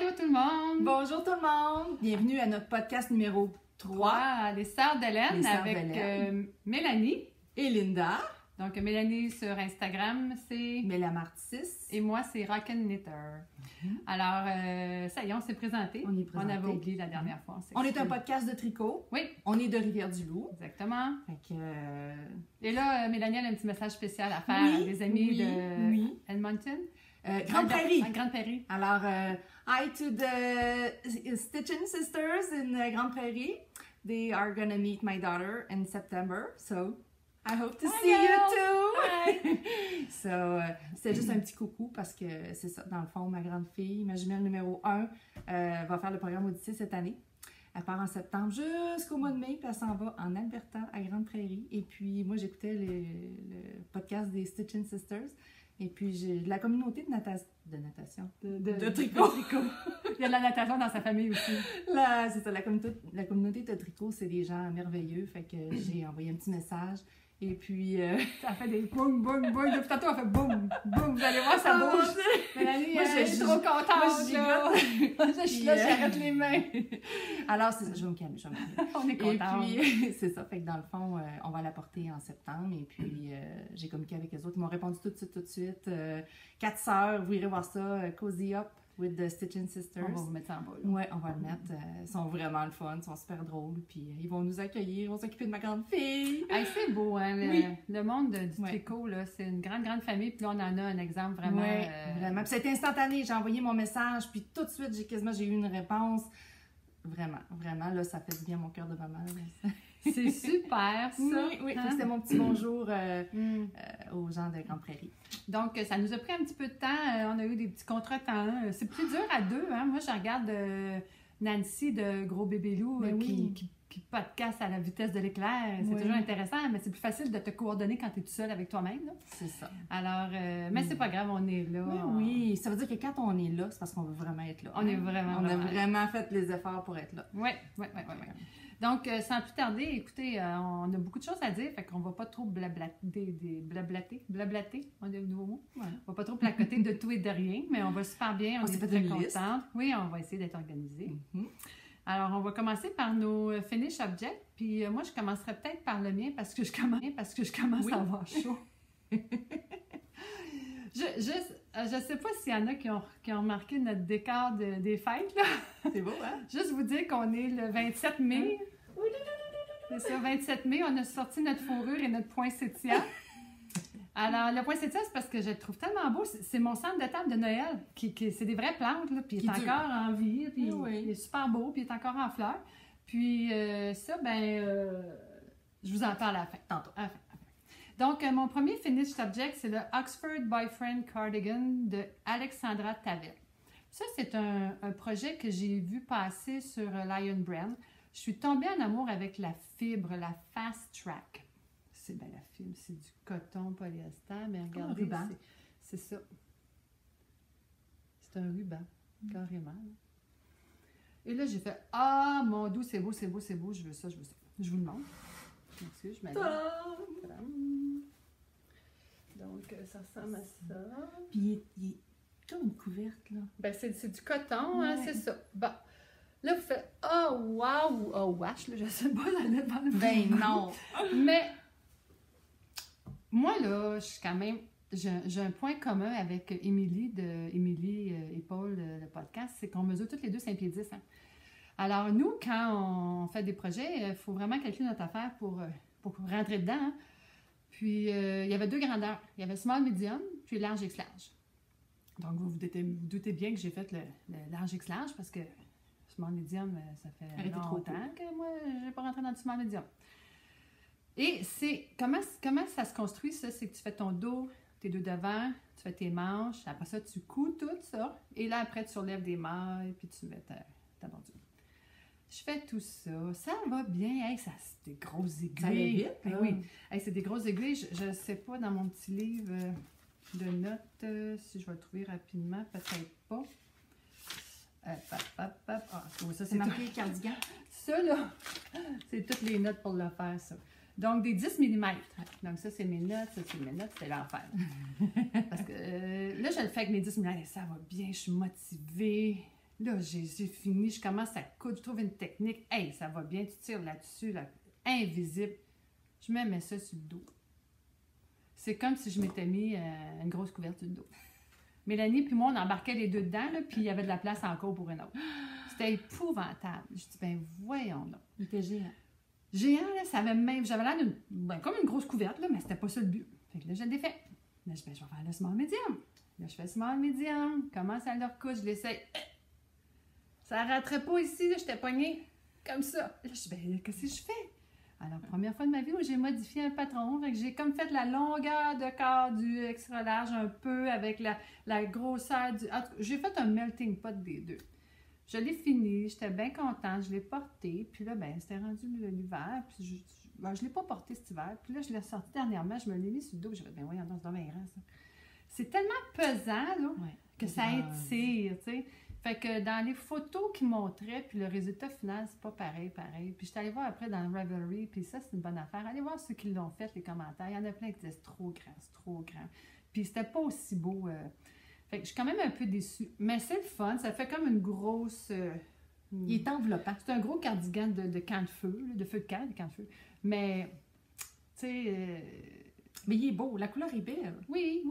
Allô tout le monde! Bonjour tout le monde! Bienvenue à notre podcast numéro 3. Les Sœurs d'Hélène Les Sœurs avec d'Hélène. Mélanie. Et Linda. Donc Mélanie sur Instagram, c'est... Mélamartis. Et moi, c'est Rockin' Knitter. Alors, ça y est, on s'est présenté. On est présenté. On avait oublié la dernière fois. On est un podcast de tricot. Oui. On est de Rivière-du-Loup. Exactement. Fait que, Et là, Mélanie elle a un petit message spécial à faire à des amis de Edmonton. Grande Prairie. Grande Prairie. Alors, hi to the Stitchin' Sisters in Grande Prairie. They are gonna meet my daughter in September, so I hope to see you too! Hi. So, c'était juste un petit coucou parce que c'est ça, dans le fond, ma grande fille, ma jumelle numéro 1, va faire le programme Odyssée cette année. Elle part en septembre jusqu'au mois de mai, puis elle s'en va en Alberta, à Grande Prairie. Et puis, moi, j'écoutais le podcast des Stitchin' Sisters. Et puis, j'ai de la communauté de natation. De tricot. Il y a de la natation dans sa famille aussi. C'est ça, la communauté de tricot, c'est des gens merveilleux. Fait que j'ai envoyé un petit message. Et puis, ça fait des boum, boum, boum. Depuis tantôt, on fait boum, boum. Vous allez voir, ça bouge. Mélanie, moi, je suis trop contente. Je suis là, j'arrête les mains. Alors, c'est ça, je vais me calmer. On est contents. Et puis, c'est ça. Fait que dans le fond, on va la porter en septembre. Et puis, j'ai communiqué avec les autres. Ils m'ont répondu tout de suite. 4 sœurs, vous irez voir ça. Cozy Up with the Stitchin' Sisters. On va vous mettre ça en bas. Oui, on va le mettre. Ils sont vraiment le fun. Ils sont super drôles. Puis, ils vont nous accueillir. Ils vont s'occuper de ma grande fille. Hey, c'est beau, hein? Le monde du tricot, là, c'est une grande, grande famille. Puis là, on en a un exemple vraiment. Oui, vraiment. Puis, c'était instantané. J'ai envoyé mon message. Puis, tout de suite, j'ai eu une réponse. Vraiment, là, ça fait du bien à mon cœur de maman. C'est super, ça! Oui. Hein? C'était mon petit bonjour aux gens de Grande Prairie. Donc, ça nous a pris un petit peu de temps. On a eu des petits contretemps. C'est plus dur à deux. Hein? Moi, je regarde Nancy de Gros Bébé Loup qui podcast à la vitesse de l'éclair. C'est toujours intéressant, mais c'est plus facile de te coordonner quand tu es tout seul avec toi-même. C'est ça. Alors, mais c'est pas grave, on est là. Oui, ça veut dire que quand on est là, c'est parce qu'on veut vraiment être là. On est vraiment On a vraiment fait les efforts pour être là. Oui. Donc, sans plus tarder, écoutez, on a beaucoup de choses à dire, fait qu'on va pas trop blablater, on a un nouveau mot. Ouais. On va pas trop placoter de tout et de rien, mais on va super bien, on est très contents. Oui, on va essayer d'être organisés. Alors, on va commencer par nos finish objects, puis moi, je commencerai peut-être par le mien parce que je commence à avoir chaud. Je sais pas s'il y en a qui ont remarqué notre décor des fêtes, là. C'est beau, hein? Juste vous dire qu'on est le 27 mai. C'est ça, 27 mai, on a sorti notre fourrure et notre poinsettia. Alors, le poinsettia, c'est parce que je le trouve tellement beau. C'est mon centre de table de Noël. C'est des vraies plantes, là, puis il est encore en vie, puis il est super beau, puis il est encore en fleurs. Puis ça, je vous en parle à la fin, tantôt. À la fin. Donc, mon premier finish object, c'est le Oxford Boyfriend Cardigan de Alexandra Tavel. Ça, c'est un projet que j'ai vu passer sur Lion Brand. Je suis tombée en amour avec la fibre, la Fast Track. C'est bien la fibre, c'est du coton polyester, mais regardez, c'est ça. C'est un ruban, carrément. Et là, j'ai fait « Ah, mon doux, c'est beau, je veux ça. » Je vous le montre. Merci, je m'adore. Donc, ça ressemble à ça. Puis, il est comme une couverte, là. Ben, c'est du coton, hein, c'est ça. Bon. Là, vous faites « Oh, wow! Oh, wesh! » Je sais pas, j'allais pas le Ben non! Mais, moi, là, je suis quand même... J'ai un point commun avec Émilie et Paul, le podcast, c'est qu'on mesure toutes les deux 5 pieds 10. Hein. Alors, nous, quand on fait des projets, il faut vraiment calculer notre affaire pour rentrer dedans. Hein. Puis, il y avait 2 grandeurs. Il y avait small, medium, puis large, X large. Donc, vous doutez bien que j'ai fait le large, X large parce que small, medium, ça fait longtemps que moi, je n'ai pas rentré dans le small, medium. Et c'est comment ça se construit, ça? C'est que tu fais ton dos, tes deux devants, tu fais tes manches, après ça, tu couds tout ça. Et là, après, tu relèves des mailles, puis tu mets ta bordure. Je fais tout ça. Ça va bien. Hey, ça, c'est des grosses aiguilles. Ça va vite, ben oui. Hey, c'est des grosses aiguilles. Je ne sais pas, dans mon petit livre de notes, si je vais le trouver rapidement, peut-être pas. Ça, c'est marqué cardigan. Ça, là, c'est toutes les notes pour le faire, ça. Donc, des 10 mm. Donc, ça, c'est mes notes. Ça, c'est mes notes. C'est l'enfer. Parce que là, je le fais avec mes 10 mm. Ça va bien. Je suis motivée. Là, j'ai fini, je commence à coudre, je trouve une technique. Hey, ça va bien, tu tires là-dessus, là, invisible. Je me mets ça sur le dos. C'est comme si je m'étais mis une grosse couverture de dos. Mélanie puis moi, on embarquait les deux dedans, là, puis il y avait de la place encore pour une autre. C'était épouvantable. Je dis, ben voyons donc. Il était géant. Géant, là, ça avait même... J'avais l'air d'une... Ben, comme une grosse couverte, là, mais c'était pas ça le but. Fait que là, je le défais. Là, je vais faire le small medium. Là, je fais small medium. Commence à leur couche, je l'essaye. Ça rentrait pas ici, là, j'étais pognée comme ça. Là, je dis, ben, qu'est-ce que je fais? Alors, première fois de ma vie où j'ai modifié un patron, fait que j'ai comme fait la longueur de corps du extra large un peu avec la grosseur du... En tout cas, j'ai fait un melting pot des deux. Je l'ai fini, j'étais bien contente, je l'ai porté, puis là, ben, c'était rendu l'hiver, puis je l'ai pas porté cet hiver, puis là, je l'ai sorti dernièrement, je me l'ai mis sur le dos, j'ai fait, ben voyons, c'est dommage grand, ça. C'est tellement pesant, là, que ça étire, tu sais. Fait que dans les photos qu'ils montraient, puis le résultat final, c'est pas pareil. Puis je suis allée voir après dans le Ravelry, puis ça, c'est une bonne affaire. Allez voir ceux qui l'ont fait, les commentaires. Il y en a plein qui disaient c'est trop grand. Puis c'était pas aussi beau. Fait que je suis quand même un peu déçue. Mais c'est le fun, ça fait comme une grosse... Il est enveloppant. C'est un gros cardigan de camp de feu, là, de feu de camp, de camp de feu. Mais, tu sais... Mais il est beau, la couleur est belle. Oui.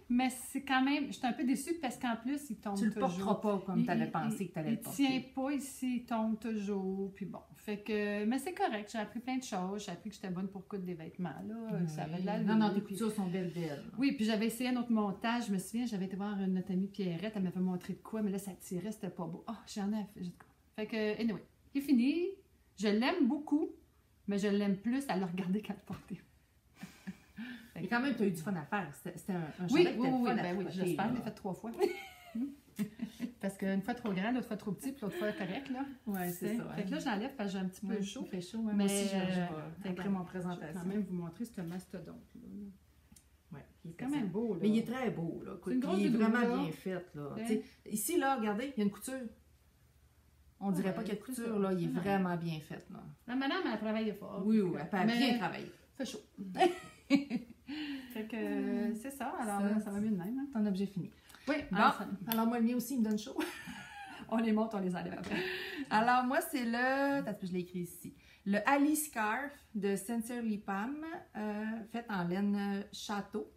Mais c'est quand même... Je suis un peu déçue parce qu'en plus, il tombe toujours. Tu le porteras pas comme tu avais pensé que tu allais le porter. Il tient pas ici, il tombe toujours. Puis bon, fait que... Mais c'est correct, j'ai appris plein de choses. J'ai appris que j'étais bonne pour coudre des vêtements, là. Oui. Ça avait de la Non, tes coutures sont belles. Oui, puis j'avais essayé un autre montage. Je me souviens, j'avais été voir notre amie Pierrette. Elle m'avait montré de quoi, mais là, ça tirait, c'était pas beau. Oh, j'en ai... Fait que, anyway, il est fini. Je l'aime beaucoup, mais je l'aime plus à le regarder qu'à le porter. Mais quand même, tu as eu du fun à faire. C'était un oui, chandail oui, j'espère. Je l'ai fait 3 fois. Parce qu'une fois trop grand, l'autre fois trop petit, puis l'autre fois correct, là. Oui, c'est ça. Fait que là, j'enlève parce que j'ai un petit peu chaud. Il fait chaud, mais moi aussi, je vais après mon Je vais présentation. quand même vous montrer ce mastodonte, là. Ouais, Il est quand même beau, là. Mais il est très beau, là. C'est une grosse il est doudoune, vraiment là. bien fait, là. Ici, là, regardez, il y a une couture. On dirait pas qu'il y a de couture, là. Il est vraiment bien fait, là. La madame, elle travaille fort. Oui, elle peut bien travailler. Fait chaud. Fait que c'est ça, alors ça va mieux de même. Hein? Ton objet fini. Oui, Bon, alors moi, le mien aussi, il me donne chaud. On les monte, on les enlève après. Alors moi, c'est le... Attends, je l'ai écrit ici. Le Ali Scarf de Sincerely Pam, fait en laine château.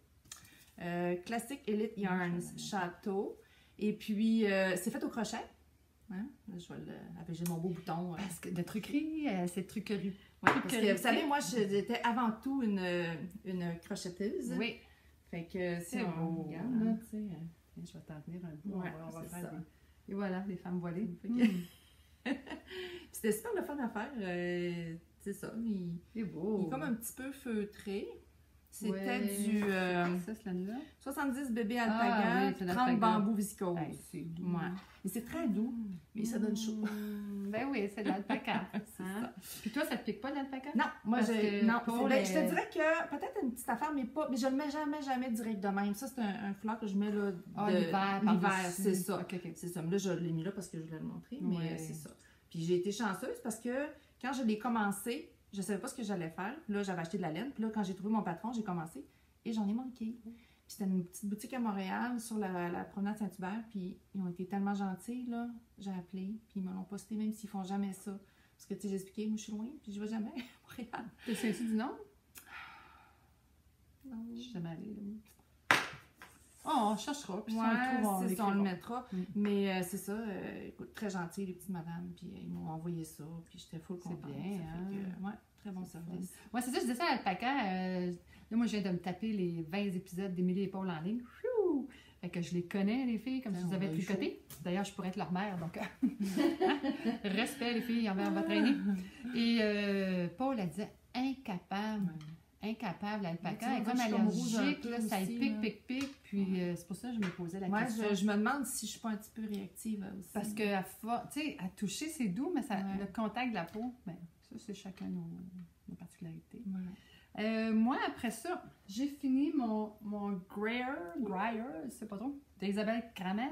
Classic Elite Yarns château. Et puis, c'est fait au crochet. Hein? Je vais avec j'ai mon beau bouton. Parce que de truquerie, c'est truquerie. Oui, parce que vous savez, moi, j'étais avant tout une crochetteuse. Oui. Fait que C'est beau. Regarde, là, tu sais. Je vais t'en tenir un bout. Ouais, on va faire ça. Et voilà, les femmes voilées. C'était super le fun à faire. C'est ça. C'est beau. Il est comme un petit peu feutré. C'était du... du ça, ce laine-là? 70 bébés alpaga, oui, 30 bambous viscose. Hey, c'est doux. Ouais. Et c'est très doux, mais ça donne chaud. Ben oui, c'est de l'alpaca. Hein? Puis toi, ça te pique pas l'alpaca? Non, moi, Parce que non. Paul Je te dirais que peut-être une petite affaire, mais pas. Mais je le mets jamais direct de même. Ça, c'est un foulard que je mets là. L'hiver, c'est ça. Okay. C'est ça. Mais là, je l'ai mis là parce que je voulais le montrer, mais Ouais. c'est ça. Puis j'ai été chanceuse parce que quand je l'ai commencé, je savais pas ce que j'allais faire. Là, j'avais acheté de la laine. Puis là, quand j'ai trouvé mon patron, j'ai commencé et j'en ai manqué. Puis c'était une petite boutique à Montréal sur la promenade Saint-Hubert. Puis ils ont été tellement gentils, là. J'ai appelé, puis ils me l'ont posté, même s'ils font jamais ça. Parce que, tu sais, j'ai expliqué, moi, je suis loin, puis je vais jamais à Montréal. T'es sûr du nom? Non. Je suis jamais allée, là. Oh, on cherchera, puis si on le trouve, c'est ça, on le mettra. Mm. Mais c'est ça, écoute, très gentil, les petites madames, puis ils m'ont envoyé ça, puis j'étais full contente. C'est bien, hein? Ouais, très bon service. Ouais, c'est ça, je disais ça à l'alpaca. Là, moi, je viens de me taper les 20 épisodes d'Émilie et Paul en ligne. Pfiou! Fait que je les connais, les filles, comme si je les avais tricotées. D'ailleurs, je pourrais être leur mère, donc respect, les filles, envers votre aînée. Et Paul, elle disait incapable. Incapable, l'alpaca. Elle est comme allergique, là, ça pique. Puis c'est pour ça que je me posais la question. Moi, je me demande si je suis pas un petit peu réactive aussi. Parce que, tu sais, à toucher, c'est doux, mais ça, le contact de la peau, ben, ça, c'est chacun nos particularités. Ouais. Moi, après ça, j'ai fini mon Greyer, je sais pas trop, d'Isabelle Kramer.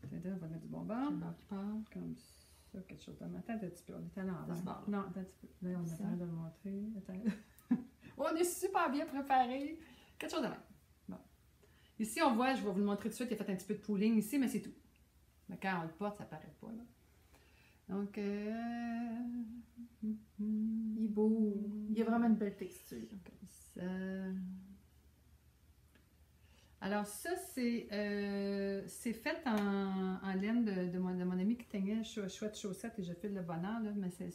On va mettre du bonbon. Qui parle. Comme ça, quelque chose dans ma tête. Un petit peu, on est à l'envers. Non, un petit peu. Là, on est en train de le montrer. Attends. On est super bien préparé. Quelque chose de même. Bon. Ici, on voit, je vais vous le montrer tout de suite, il a fait un petit peu de pooling ici, mais c'est tout. OK? quand on le porte, ça paraît pas, là. Donc, Il est beau. Il y a vraiment une belle texture. comme ça. Alors ça, c'est fait en laine de mon ami qui teignait chouette chaussette et je file le bonheur, là, mais c'est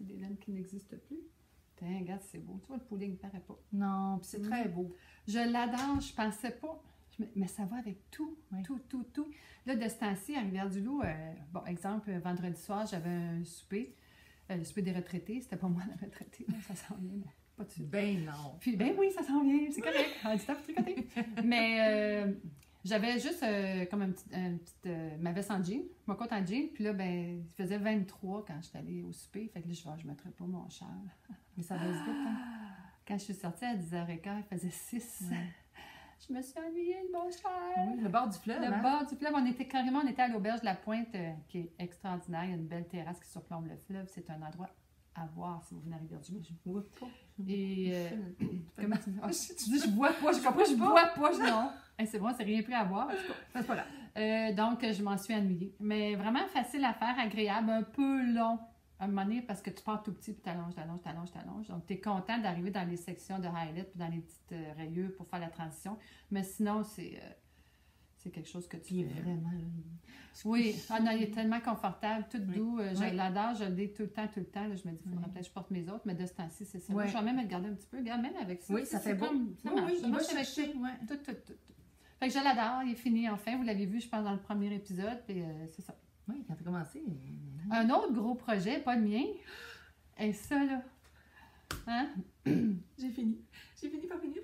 des laines qui n'existent plus. Tiens, regarde, c'est beau. Tu vois, le pooling ne paraît pas. Non, puis c'est très beau. Je l'adore, je pensais pas. Mais ça va avec tout, Oui. tout. Là, de ce temps-ci, à Rivière-du-Loup, bon, exemple, vendredi soir, j'avais un souper, le souper des retraités. C'était pas moi la retraitée, là, ça s'en vient, mais pas de suite. Ben non. Puis, ben oui, ça s'en vient, c'est correct. On dit pour tricoter. Mais j'avais juste comme une petite ma veste en jean, mon coat en jean. Puis là, ben, il faisait 23 quand j'étais allée au souper. Fait que là, je ne mettrais pas mon char. Mais ça baisse vite, hein? Quand je suis sortie à 10h15, il faisait 6. Ouais. Je me suis ennuyée de mon char. Oui, le bord du fleuve, Le hein? bord du fleuve, on était à l'auberge de la Pointe, qui est extraordinaire. Il y a une belle terrasse qui surplombe le fleuve. C'est un endroit à voir si vous venez à Rivière-du-Loup. Je vois pas. Et comment tu dis? Ah, Tu dis je bois pas, j'ai compris, je bois pas, non. Hey, c'est bon, c'est rien pris à boire. En tout cas, C'est pas grave. donc, je m'en suis ennuyée. Mais vraiment facile à faire, agréable, un peu long à un moment donné parce que tu pars tout petit puis t'allonges. Donc, tu es content d'arriver dans les sections de highlight puis dans les petites rayures pour faire la transition. Mais sinon, c'est quelque chose que tu Il est fais. vraiment là. Oui, ah non, il est tellement confortable, tout Oui. doux. Je Oui. l'adore, je l'ai tout le temps. Là, je me dis, il faudrait Oui. peut-être que je porte mes autres, mais de ce temps-ci, c'est ça. Oui. Là, je vais même le garder un petit peu. Regarde, même avec ça. Oui, ça c'est fait beau. comme- ça Oui, marche. oui, Ça il va marche avec chercher. Ouais. tout. Fait que je l'adore, il est fini enfin. Vous l'avez vu, je pense, dans le premier épisode. Puis c'est ça. Oui, quand tu as commencé. Un autre gros projet, pas le mien. Et ça, là. Hein? J'ai fini. J'ai fini, pas fini.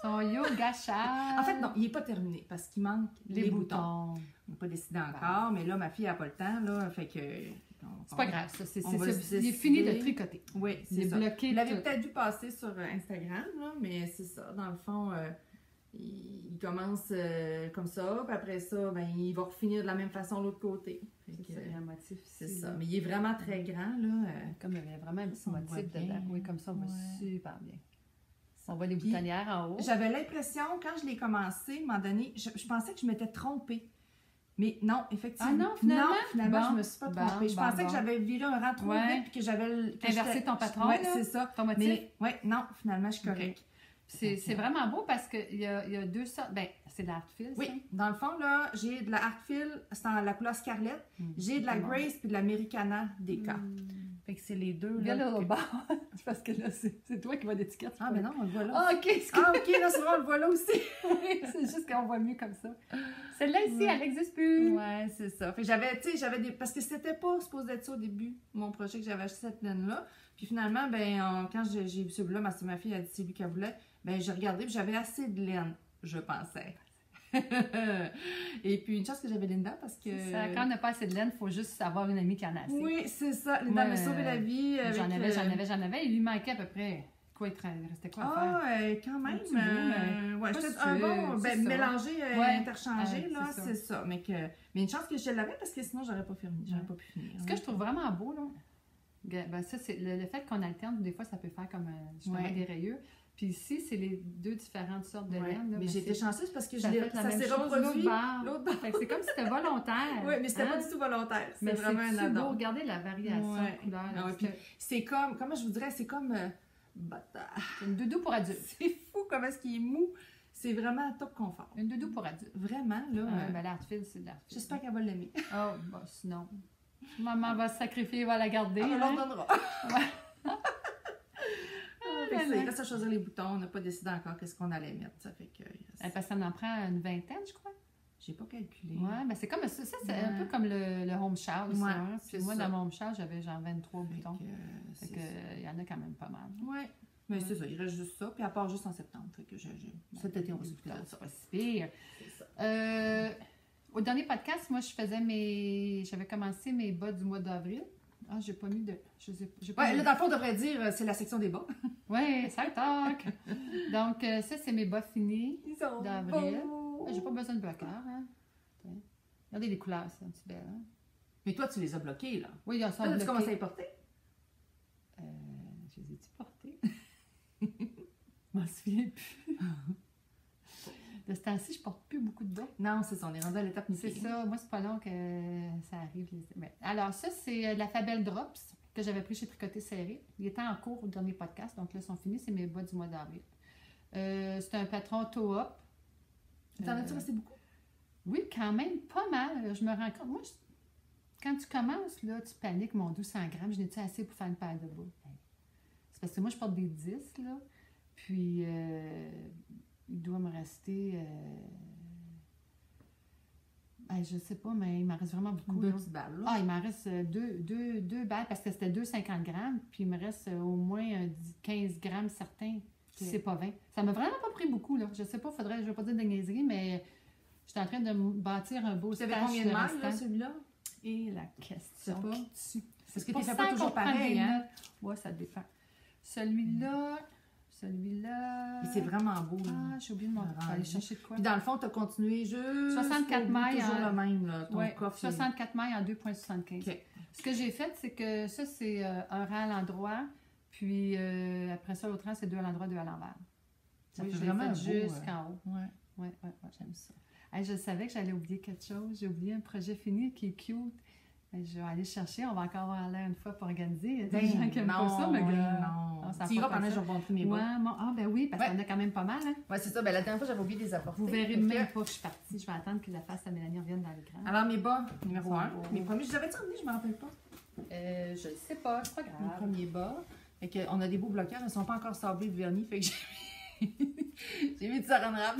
Son yoga char. En fait, non, il n'est pas terminé parce qu'il manque Les boutons. On n'a pas décidé encore, mais là, ma fille n'a pas le temps, là, fait que... C'est pas grave, ça. on va se Il est fini de décider. tricoter. Oui, Il est c'est ça. bloqué. Vous l'avez tout. peut-être vu passer sur Instagram, là, mais c'est ça. Dans le fond, il commence comme ça, puis après ça, ben, il va refinir de la même façon de l'autre côté. Fait C'est que, ça, il y a un motif c'est ici, ça. là. Mais il est vraiment très grand, là. Comme il y a vraiment un petit On le voit motif bien. dedans. Oui, comme ça, on voit Ouais. super bien. On voit les Puis, boutonnières en haut. J'avais l'impression, quand je l'ai commencé, à un moment donné, je pensais que je m'étais trompée. Mais non, effectivement. Ah non, finalement? Non, finalement, Bon, je me suis pas bon, trompée. Je bon, pensais bon. que j'avais viré un rang trop Ouais. vite puis que j'avais... Inversé j'étais- ton patron, Ouais, là. c'est ça. Ton motif. Mais, ouais, non, finalement, je suis correcte. C'est vraiment beau parce qu'il y a deux sortes. Ben, c'est de l'art fil, Oui, dans le fond, là, j'ai de la Artfil, c'est en la couleur Scarlett. J'ai de la Grace puis de l'Americana DK. Fait que c'est les deux, là. Regarde là au que- bas. C'est parce que là, c'est toi qui vas d'étiquette. Ah, mais non, on le voit là. Ah, ok. Ah, ok, là, c'est vrai, on le voit là aussi. C'est juste qu'on voit mieux comme ça. Celle-là ici, Ouais. elle n'existe plus. Ouais, c'est ça. Fait que j'avais, tu sais, j'avais des... Parce que c'était pas supposé être ça au début, mon projet, que j'avais acheté cette laine-là. Puis finalement, ben, quand j'ai vu celui-là, ma fille a dit c'est lui qu'elle voulait, ben, j'ai regardé, puis j'avais assez de laine, je pensais. Et puis, une chance que j'avais Linda, parce que... C'est ça. Quand on n'a pas assez de laine, il faut juste avoir une amie qui en a assez. Oui, c'est ça. Linda Moi, m'a sauvé la vie. avec, J'en avais. Il lui manquait à peu près. Quoi, il restait quoi à faire? Ah, quand même. Un petit bout, mais ouais, pas peut-être si un tu bon, veux, ben, c'est ça. mélangé, Ouais, interchangé, là, c'est ça. c'est ça. Mais une chance que je l'avais, parce que sinon, j'aurais pas fini. J'aurais pas pu finir. Ce que je trouve vraiment beau, là, ben ça, c'est le fait qu'on alterne, des fois, ça peut faire comme justement Ouais. des rayures. Puis ici, c'est les deux différentes sortes de Ouais, laine. là, mais c'est- j'étais chanceuse parce que ça fait la ça même s'est chose reproduit. l'autre bord. L'autre bord. Fait que c'est comme si c'était volontaire. Oui, mais c'était hein? pas du tout volontaire. C'est Mais vraiment un c'est beau. addon. Regardez la variation Ouais. de couleurs. là, Ah ouais, parce puis que c'est comme, comment je vous dirais, c'est comme... c'est une doudou pour adultes. c'est fou comment est-ce qu'il est mou. C'est vraiment top confort. Une doudou pour adultes. Vraiment, là. Ben, l'art-fil, c'est de l'art-fil. J'espère qu'elle va l'aimer. Oh, bah sinon. Maman va se sacrifier, va la garder. Elle me hein. l'ordonnera. Fait que ça, il reste à choisir les boutons. On n'a pas décidé encore qu'est-ce qu'on allait mettre. Ça fait que... Parce que ça en prend une vingtaine, je crois. J'ai pas calculé. Ouais, ben c'est comme ça, c'est Ouais. un peu comme le home shower aussi. Ouais, Hein? c'est Puis moi, ça. dans mon home shower, j'avais genre 23 Fait boutons. que, Fait c'est que, ça. il y en a quand même pas mal. Ouais. Mais c'est ça, il reste juste ça. Puis à part juste en septembre. Fait que cet été, on va s'occuper de C'est ça. pas si pire. C'est ça. Au dernier podcast, moi, j'avais commencé mes bas du mois d'avril. Ah, j'ai pas mis de... j'ai pas Ouais, mis- là, dans le fond, on devrait dire, c'est la section des bas. Ouais, ça toc. Donc, ça, c'est mes bas finis. Ils sont D'avril. beaux. J'ai pas besoin de bloqueur, hein. Tiens. Regardez les couleurs, c'est un petit bel, hein. Mais toi, tu les as bloqués, là. Oui, ils sont Là, tu bloqués. commences à les porter. Je les ai-tu portés? Je m'en souviens plus. De ce temps-ci, je porte plus beaucoup de bas. Non, c'est ça, on est rendu à l'étape C'est mi-pied. ça. Moi, c'est pas long que ça arrive. Ouais. Alors, ça, c'est la Fabelle Drops que j'avais pris chez Tricoté Serré. Il était en cours au dernier podcast, donc là, ils sont finis. C'est mes bas du mois d'avril. C'est un patron toe-up. T'en as-tu resté beaucoup? Oui, quand même, pas mal. Je me rends compte. Moi, quand tu commences, là, tu paniques, mon 200 grammes, je n'ai-tu assez pour faire une paire de bas? C'est parce que moi, je porte des 10, là. Puis, il doit me rester... je sais pas, mais il m'en reste vraiment beaucoup. Deux là. petites balles, là. Ah, il m'en reste deux balles parce que c'était 2,50 grammes, puis il me reste au moins 15 grammes certains, si c'est pas 20. Ça m'a vraiment pas pris beaucoup, là. Je sais pas, je vais pas dire de niaiserie, mais j'étais en train de me bâtir un beau Tu stash. avais combien de mailles, là, restant. celui-là? Et la question pas. qui tue. Parce que tu fais pas sans toujours qu'on prenne pareil, des hein? notes. Ouais, ça dépend. Celui-là... Puis c'est vraiment beau, là. Ah, j'ai oublié de montrer. Je vais aller chercher de quoi. Puis dans le fond, tu as continué juste 64 mailles toujours en- le même, là, ton Ouais, coffre. 64 mailles en 2,75. OK. Ce que j'ai fait, c'est que ça, c'est un rang à l'endroit, puis après ça, l'autre rang, c'est deux à l'endroit, deux à l'envers. Ça Oui, fait je l'ai vraiment fait beau, jusqu'en haut. Ouais, Ouais, ouais, ouais. j'aime ça. Hey, je savais que j'allais oublier quelque chose. J'ai oublié un projet fini qui est cute. Hey, je vais aller chercher. On va encore avoir l'air une fois pour organiser. Il y a des gens qui aiment pas ça, mais gars. non. ça Tu iras pas pendant que ça. je vais montrer mes Ouais, bas. ben oui, parce qu'on a quand même pas mal. Hein? Ouais, c'est ça. Ben, la dernière fois, j'avais oublié de les apporter. Vous verrez Fait que- même pas que je suis partie. Je vais attendre que la face à Mélanie revienne dans l'écran. Alors, mes bas, numéro Ils sont 1. beaux. Mes premiers, je les avais-tu ramenés? Je me rappelle pas. Je ne sais pas, c'est pas Mes grave. premiers bas. Fait que, on a des beaux bloqueurs. Ils ne sont pas encore sablés de vernis. Fait que j'ai mis du saran wrap.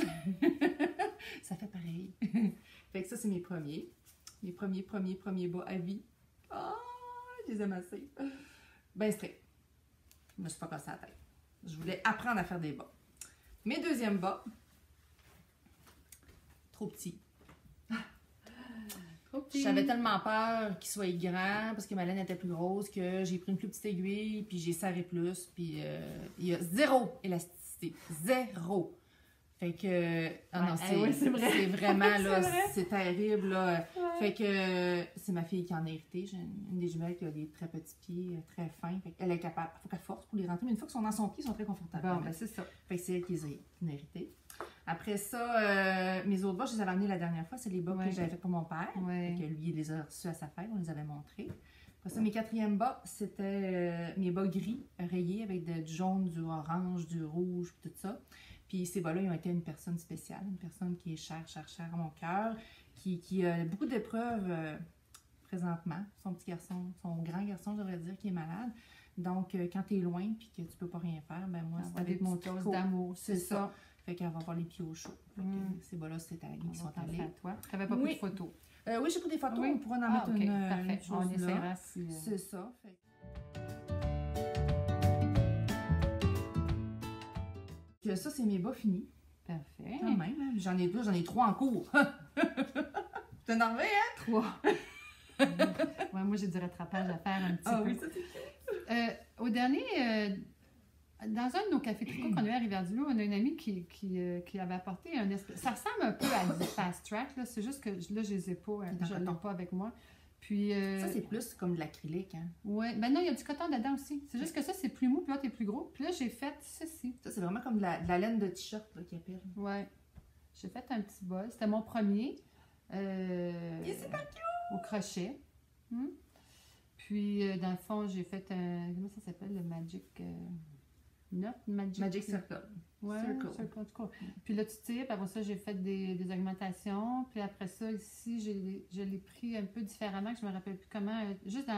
Ça fait pareil. Fait que ça, c'est mes premiers. Mes premiers bas à vie. Ah, je les aime assez. Ben straight. Je me suis pas cassé la tête. Je voulais apprendre à faire des bas. Mes deuxièmes bas, trop petits. J'avais tellement peur qu'ils soient grands parce que ma laine était plus grosse que j'ai pris une plus petite aiguille puis j'ai serré plus puis il y a zéro élasticité. Zéro. Fait que... Ah non, ouais, c'est vrai. c'est vraiment, là, C'est vrai. c'est terrible, là. Ouais. Fait que c'est ma fille qui en a hérité. J'ai une des jumelles qui a des très petits pieds, très fins. Fait qu'elle est capable. Faut qu'elle force pour les rentrer. Mais une fois qu'ils sont dans son pied, ils sont très confortables. Bon, ben c'est ça. Fait que c'est elle qui les a hérité. Après ça, mes autres bas, je les avais amenés la dernière fois. C'est les bas Ouais. que j'avais fait pour mon père. Ouais. Fait que lui, il les a reçus à sa fête. On les avait montrés. Après ça, mes quatrièmes bas, c'était mes bas gris, rayés avec du jaune, du orange, du rouge, tout ça. Puis ces bas-là, ils ont été une personne spéciale, une personne qui est chère à mon cœur, qui a beaucoup d'épreuves présentement. Son petit garçon, son grand garçon, je devrais dire, qui est malade. Donc, quand tu es loin puis que tu peux pas rien faire, ben moi, c'est avec mon dose tricot. d'amour, C'est ça. Fait qu'elle va avoir les pieds au chaud. Fait que ces bas-là, c'était à lui qui sont allés. à toi. Tu n'avais pas Oui. pris de photos. Oui, j'ai pris des photos. Oui. On pourra en mettre OK, une parfait. chose On là. essaiera si... C'est ça. Fait que ça, c'est mes bas finis. Parfait. Quand même, hein. J'en ai 3 en cours. T'es énervé, hein? 3. Ouais, moi, j'ai du rattrapage à faire un petit peu. ça c'est Au dernier, dans un de nos cafés tricot qu'on a eu à Rivière-du-Loup, on a une amie qui avait apporté un espèce... Ça ressemble un peu à du fast track, là. C'est juste que là, je les ai pas, Dans je le l'ai coton. pas avec moi. Puis... Ça, c'est plus comme de l'acrylique, hein? ouais, ben non, il y a du coton dedans aussi. C'est juste que ça, c'est plus mou, puis l'autre est plus gros. Puis là, j'ai fait ceci. Ça, c'est vraiment comme de la laine de t-shirt, là, qu'ils appellent. Ouais. J'ai fait un petit bol. C'était mon premier. Et c'est pas au crochet. Puis, dans le fond, j'ai fait un... Comment ça s'appelle, le Magic... Knot? Magic Circle. Ouais, Circle. circle, en tout cas. Puis là, tu tires, puis après ça, j'ai fait des augmentations. Puis après ça, ici, je l'ai pris un peu différemment, que je me rappelle plus comment. Juste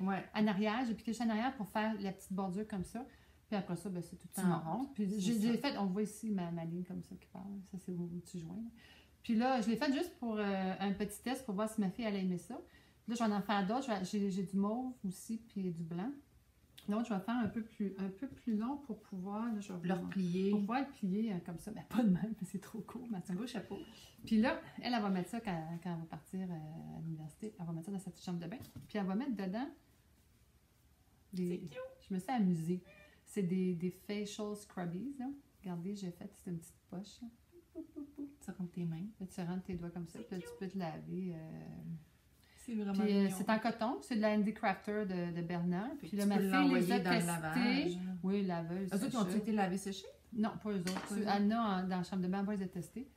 Ouais. en arrière, j'ai piqué juste en arrière pour faire la petite bordure comme ça. Puis après ça, ben, c'est tout le Tu temps montes. rond. Puis C'est j'ai ça. fait, on voit ici ma ligne comme ça qui parle. Ça, c'est où tu joins. Là. Puis là, je l'ai fait juste pour un petit test pour voir si ma fille allait aimer ça. Là, je vais en faire d'autres. J'ai du mauve aussi, puis du blanc. Donc, je vais faire un peu plus long pour pouvoir... Là, je vais Le replier. pour pouvoir le plier comme ça. Ben, pas de même, mais c'est trop court. C'est un beau chapeau. Puis là, elle va mettre ça quand elle va partir à l'université. Elle va mettre ça dans sa petite chambre de bain. Puis elle va mettre dedans... C'est cute. Je me suis amusée. C'est des facial scrubbies, là. Regardez, j'ai fait, c'est une petite poche. Là. Ça rentre tes mains. Là, tu rentres tes doigts comme ça, puis là, tu peux te laver. C'est vraiment Puis mignon. c'est en coton, c'est de la Handy Crafter de Bernard. Fait que Puis là, tu ma peux fille l'envoyer les a dans le testés. lavage. Oui, laveuse. Eux autres, ils ont sécheuse. été lavés séchés? Non, pas eux autres. Pas eux Anna, dans la chambre de bain, elle va les a testés.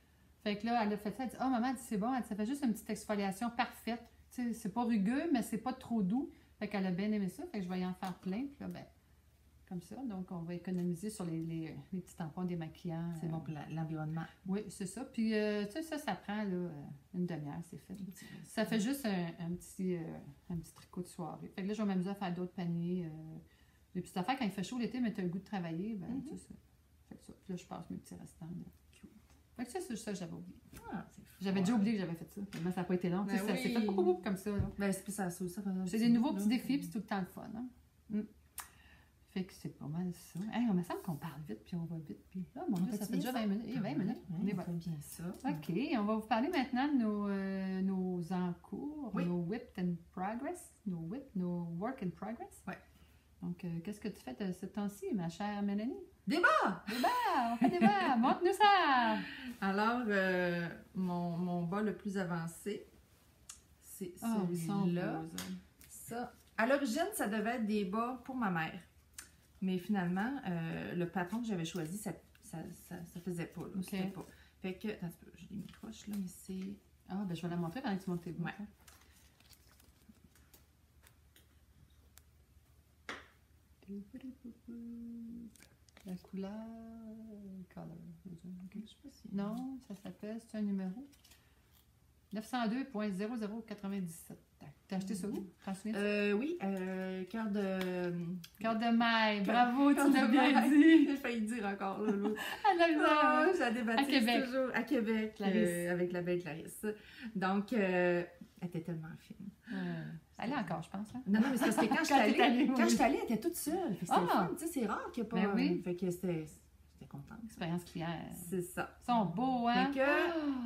Fait que là, elle a fait ça, elle dit « Oh, maman, elle dit, c'est bon, elle dit, ça fait juste une petite exfoliation parfaite. Tu sais, c'est pas rugueux, mais c'est pas trop doux. » Fait qu'elle a bien aimé ça, fait que je vais y en faire plein. Puis là, ben, comme ça, donc on va économiser sur les petits tampons démaquillants. C'est bon pour l'environnement. Oui, c'est ça. Puis, tu sais, ça prend là, une demi-heure, c'est fait. Ça fait juste un petit tricot de soirée. Fait que là, je vais m'amuser à faire d'autres paniers. Des petites affaires, quand il fait chaud l'été, mais tu as le goût de travailler, ben, tu sais ça. Fait que ça. Puis là, je passe mes petits restants. Là. Fait que c'est ça que j'avais oublié. Ah, j'avais déjà oublié que j'avais fait ça. Tellement ça n'a pas été long. Ben Ça s'est fait comme ça. Là. Ben, c'est ça, ça c'est des nouveaux petits défis, puis c'est tout le temps le fun. Hein? Fait que c'est pas mal ça. Hey, on me semble qu'on parle vite, puis on va vite. Puis là, mon Dieu, ça fait déjà 20 minutes. 20 minutes. On est bien ça. OK, on va vous parler maintenant de nos encours, nos whip in progress, nos work in progress. Oui. Donc, qu'est-ce que tu fais de ce temps-ci, ma chère Mélanie? Débat! On fait débat! Montre-nous ça! Alors, mon bas le plus avancé, c'est celui-là. Ça. À l'origine, ça devait être des bas pour ma mère. Mais finalement, le patron que j'avais choisi, ça faisait pas. Là, okay. Pas. Fait que, attends un peu, j'ai mis proche là, mais c'est... Ah, ben je vais la montrer pendant que tu montes tes bas. Ouais. La couleur... Color. Okay. Je sais pas si... Non, ça s'appelle... C'est un numéro? 902.0097. T'as acheté ça où? Oui, cœur de... Cœur de maille. Bravo, tu l'as bien dit. J'ai failli dire encore, là, l'autre. Oh, j'ai débattu toujours à Québec, avec la belle Clarisse. Donc, elle était tellement fine. Elle est encore, je pense. Hein? Non, mais c'est parce que quand je suis allée, elle était toute seule. C'était le fun. Tu sais, c'est rare qu'il n'y ait pas... Ben oui. Fait que j'étais contente. Expérience client. C'est ça. Ils sont beaux, hein? Fait que,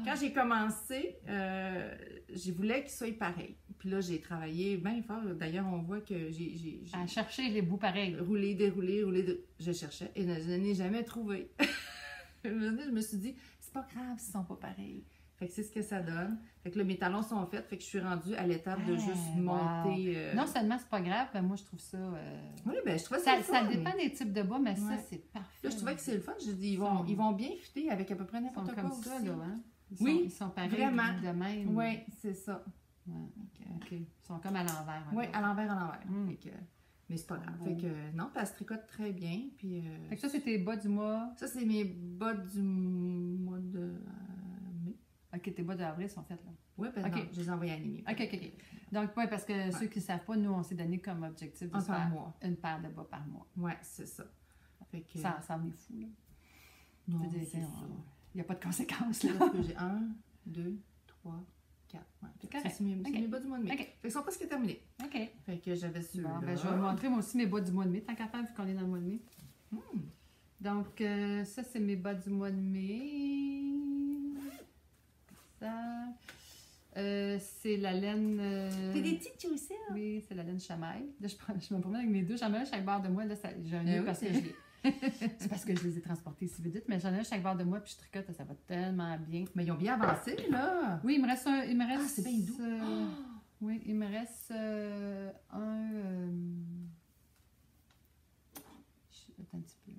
quand j'ai commencé, je voulais qu'ils soient pareils. Puis là, j'ai travaillé bien fort. D'ailleurs, on voit que j'ai à chercher les bouts pareils. Roulé, déroulé. Je cherchais et je n'ai jamais trouvé. Je me suis dit, c'est pas grave s'ils sont pas pareils. Fait que c'est ce que ça donne. Fait que là, mes talons sont faits. Fait que je suis rendue à l'étape de juste monter. Non seulement c'est pas grave, ben moi je trouve ça. Oui, ben je trouve ça le fun. Ça dépend des types de bois, mais ça c'est parfait. Là, je trouvais que c'est le fun. Je dis, ils vont bien fitter avec à peu près n'importe quoi. Comme ça, aussi. là, hein? Ils sont pareils vraiment. De même. Oui, c'est ça. Ouais. OK. Ils sont comme à l'envers. Oui, à l'envers. Mais c'est pas grave. Fait que non, ça se tricote très bien. Puis, fait que ça, c'est tes bas du mois. Ça, c'est mes bas du mois de mai. OK, tes bas d'avril sont faits là. Oui, ben non, je les ai envoyés à Anémie. OK. Donc, oui, parce que ceux qui ne savent pas, nous, on s'est donné comme objectif de faire une paire de bas par mois. Oui, c'est ça. Fait que... Ça en est fou, là. Non, c'est ça. Il n'y a pas de conséquences, là. J'ai 1, 2, 3, 4. Ouais. C'est mes bas du mois de mai. Fait qu'ils sont presque terminés. OK. Fait que j'avais su. Bon, ben, je vais vous montrer moi aussi mes bas du mois de mai, tant qu'à faire, vu qu'on est dans le mois de mai. Donc, ça, c'est mes bas du mois de mai. Ça. C'est la laine. T'es des petites aussi, là? Oui, c'est la laine chamaille. Là, je me promène avec mes deux chamailles chaque barre de moi. Là, j'ai un nœud parce que c'est parce que je les ai transportés si vite, mais j'en ai un chaque barre de moi, puis je tricote, ça va tellement bien. Mais ils ont bien avancé, là. Oui, il me reste un. Ah, c'est bien doux. Oui, il me reste attends un petit peu.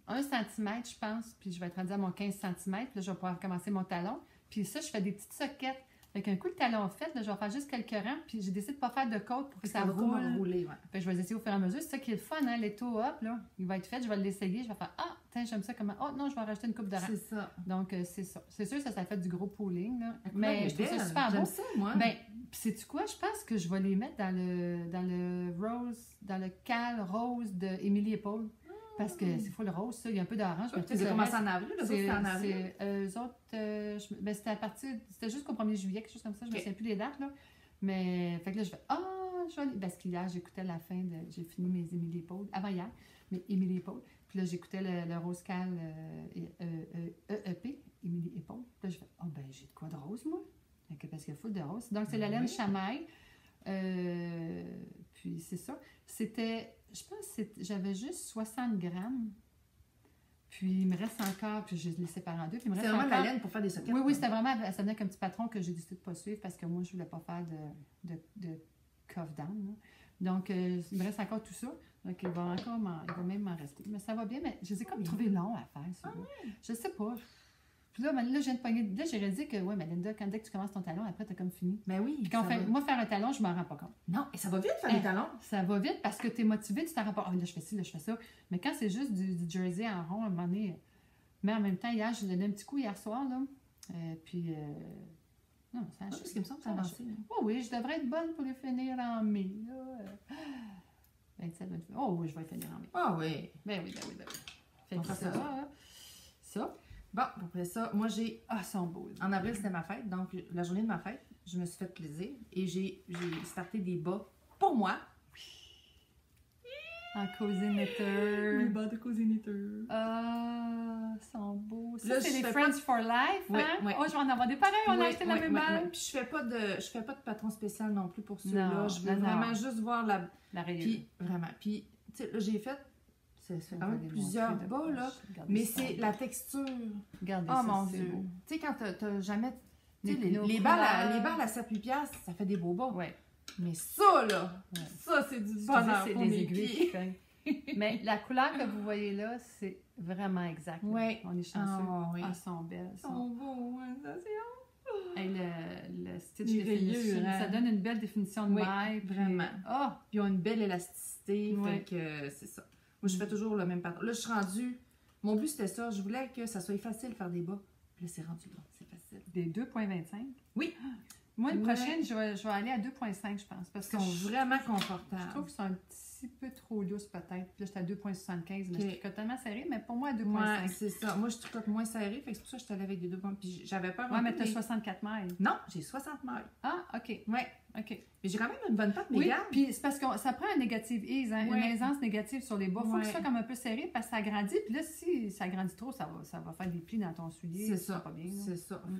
1 cm, je pense, puis je vais être rendue à mon 15 cm. Là, je vais pouvoir commencer mon talon. Puis ça, je fais des petites soquettes. Avec un coup, le talon fait, là, je vais faire juste quelques rangs, puis j'ai décidé de ne pas faire de côte pour que ça roule. Rouler, Fait que je vais les essayer au fur et à mesure. C'est ça qui est le fun, hein, les toe up, là. Il va être fait, je vais l'essayer, je vais faire ah, tiens, j'aime ça comment. Oh non, je vais rajouter une coupe de rangs. C'est ça. Donc, c'est ça. C'est sûr que ça fait du gros pooling, là. Mais je trouve ça super beau. J'aime ça, moi. Ben, puis sais-tu quoi? Je pense que je vais les mettre dans le rose, dans le cal rose de Émilie et Paul. Parce que c'est full rose, ça. Il y a un peu d'orange. C'est commencé en avril, le c'est en avril. Eux autres, c'était à partir... C'était jusqu'au 1er juillet, quelque chose comme ça. Je ne me souviens plus des dates, là. Mais, fait que là, je fais parce qu'hier, j'écoutais la fin de... J'ai fini mes Émilie et Paul, avant hier, mais Émilie et Paul. Puis là, j'écoutais le rose cal EEP, Émilie et Paul. Puis là, je fais ben, j'ai de quoi de rose, moi? Parce qu'il y a full de rose. Donc, c'est la laine chamaille. Puis, c'est ça. C'était... Je pense que j'avais juste 60 grammes. Puis il me reste encore, puis je les sépare en deux. C'est vraiment la laine pour faire des soquettes. Oui, c'était vraiment, ça venait avec un petit patron que j'ai décidé de ne pas suivre parce que moi, je ne voulais pas faire de cuff down. Là. Donc, il me reste encore tout ça. Donc, il va même m'en rester. Mais ça va bien, mais je les ai comme trouvé long à faire. Je sais pas. Puis là, je viens de pogner. Là, j'ai réalisé que, ouais, mais Linda, dès que tu commences ton talon, après, t'as comme fini. Ben oui. Puis moi, faire un talon, je m'en rends pas compte. Non, et ça va vite faire les talons. Ça va vite parce que t'es motivé, tu t'en rends pas. Oh, là, je fais ci, là, je fais ça. Mais quand c'est juste du jersey en rond, à un moment donné. Mais en même temps, hier, j'ai donné un petit coup hier soir, là. Non, ça a Parce qu'il me semble que ça a avancé. Oh oui, je devrais être bonne pour les finir en mai, là. 27, 28. Oh oui, je vais les finir en mai. Ah oui. Ben oui. Fait On que fait ça. Ça. Bon, après ça, moi j'ai... Ah, ils sont beaux. En avril, c'était ma fête, donc la journée de ma fête, je me suis fait plaisir et j'ai starté des bas pour moi. En cozy knitter. Les bas de cozy knitter. Ah, ils sont beaux. Ça, Là, c'est je les fais Friends pas- for Life, Ouais, hein? ouais. Oh, je vais en avoir des pareils, on a acheté la même balle. Puis je fais pas de patron spécial non plus pour ceux-là. Non, Je veux non. vraiment juste voir la... La réelle. Puis, vraiment. Puis, tu sais, là, j'ai fait... Ça fait quand même Regardez, plusieurs montrer de bas, là. poche. Regardez Mais ça. c'est la texture. Regardez Oh ça, mon c'est Dieu. beau. Tu sais, quand t'as jamais... Tu sais, Les les balles à 7-8 piastres, ça fait des beaux bas. Ouais. Mais ça, là, Ouais. ça, c'est du Excusez, bonheur c'est pour les mes aiguilles qui pieds. cognent. Mais la couleur que vous voyez là, c'est vraiment exact. là. Ouais. On est chanceux. Ah, oui. Ah, elles sont belles. Ils sont beaux, hein, ça, c'est... Hey, le stitch Les definition, rayures, hein. ça donne une belle définition de Oui, maille. puis- vraiment. Ah! Puis ils ont une belle élasticité, Ouais. fait que c'est ça. Moi, je fais toujours le même pattern. Là, je suis rendue... Mon but, c'était ça. Je voulais que ça soit facile de faire des bas. Puis là, c'est rendu là. C'est facile. Des 2,25? Oui. Moi, une Ouais. prochaine, je vais aller à 2,5, je pense. Parce Ils que sont vraiment je trouve confortables. qu'ils sont un petit peu trop lousses, peut-être. Puis là, j'étais à 2,75, mais Ok. je tricote tellement serré, mais pour moi, à Ouais, 2,5. c'est ça. Moi, je tricote moins serré, fait que c'est pour ça que je suis allée avec des deux points. Puis j'avais peur Ouais, un mais peu, t'as 64 mailles. Non, j'ai 60 mailles. Ah, OK. Ouais. OK. Mais j'ai quand même une bonne patte, mais Oui, regarde. puis c'est parce que ça prend un négative ease, hein, Ouais. une aisance négative sur les bas. Il faut que Ouais. ce soit comme un peu serré parce que ça grandit. Puis là, si ça grandit trop, ça va faire des plis dans ton soulier. C'est sera ça. pas bien. là. C'est ça. Mm.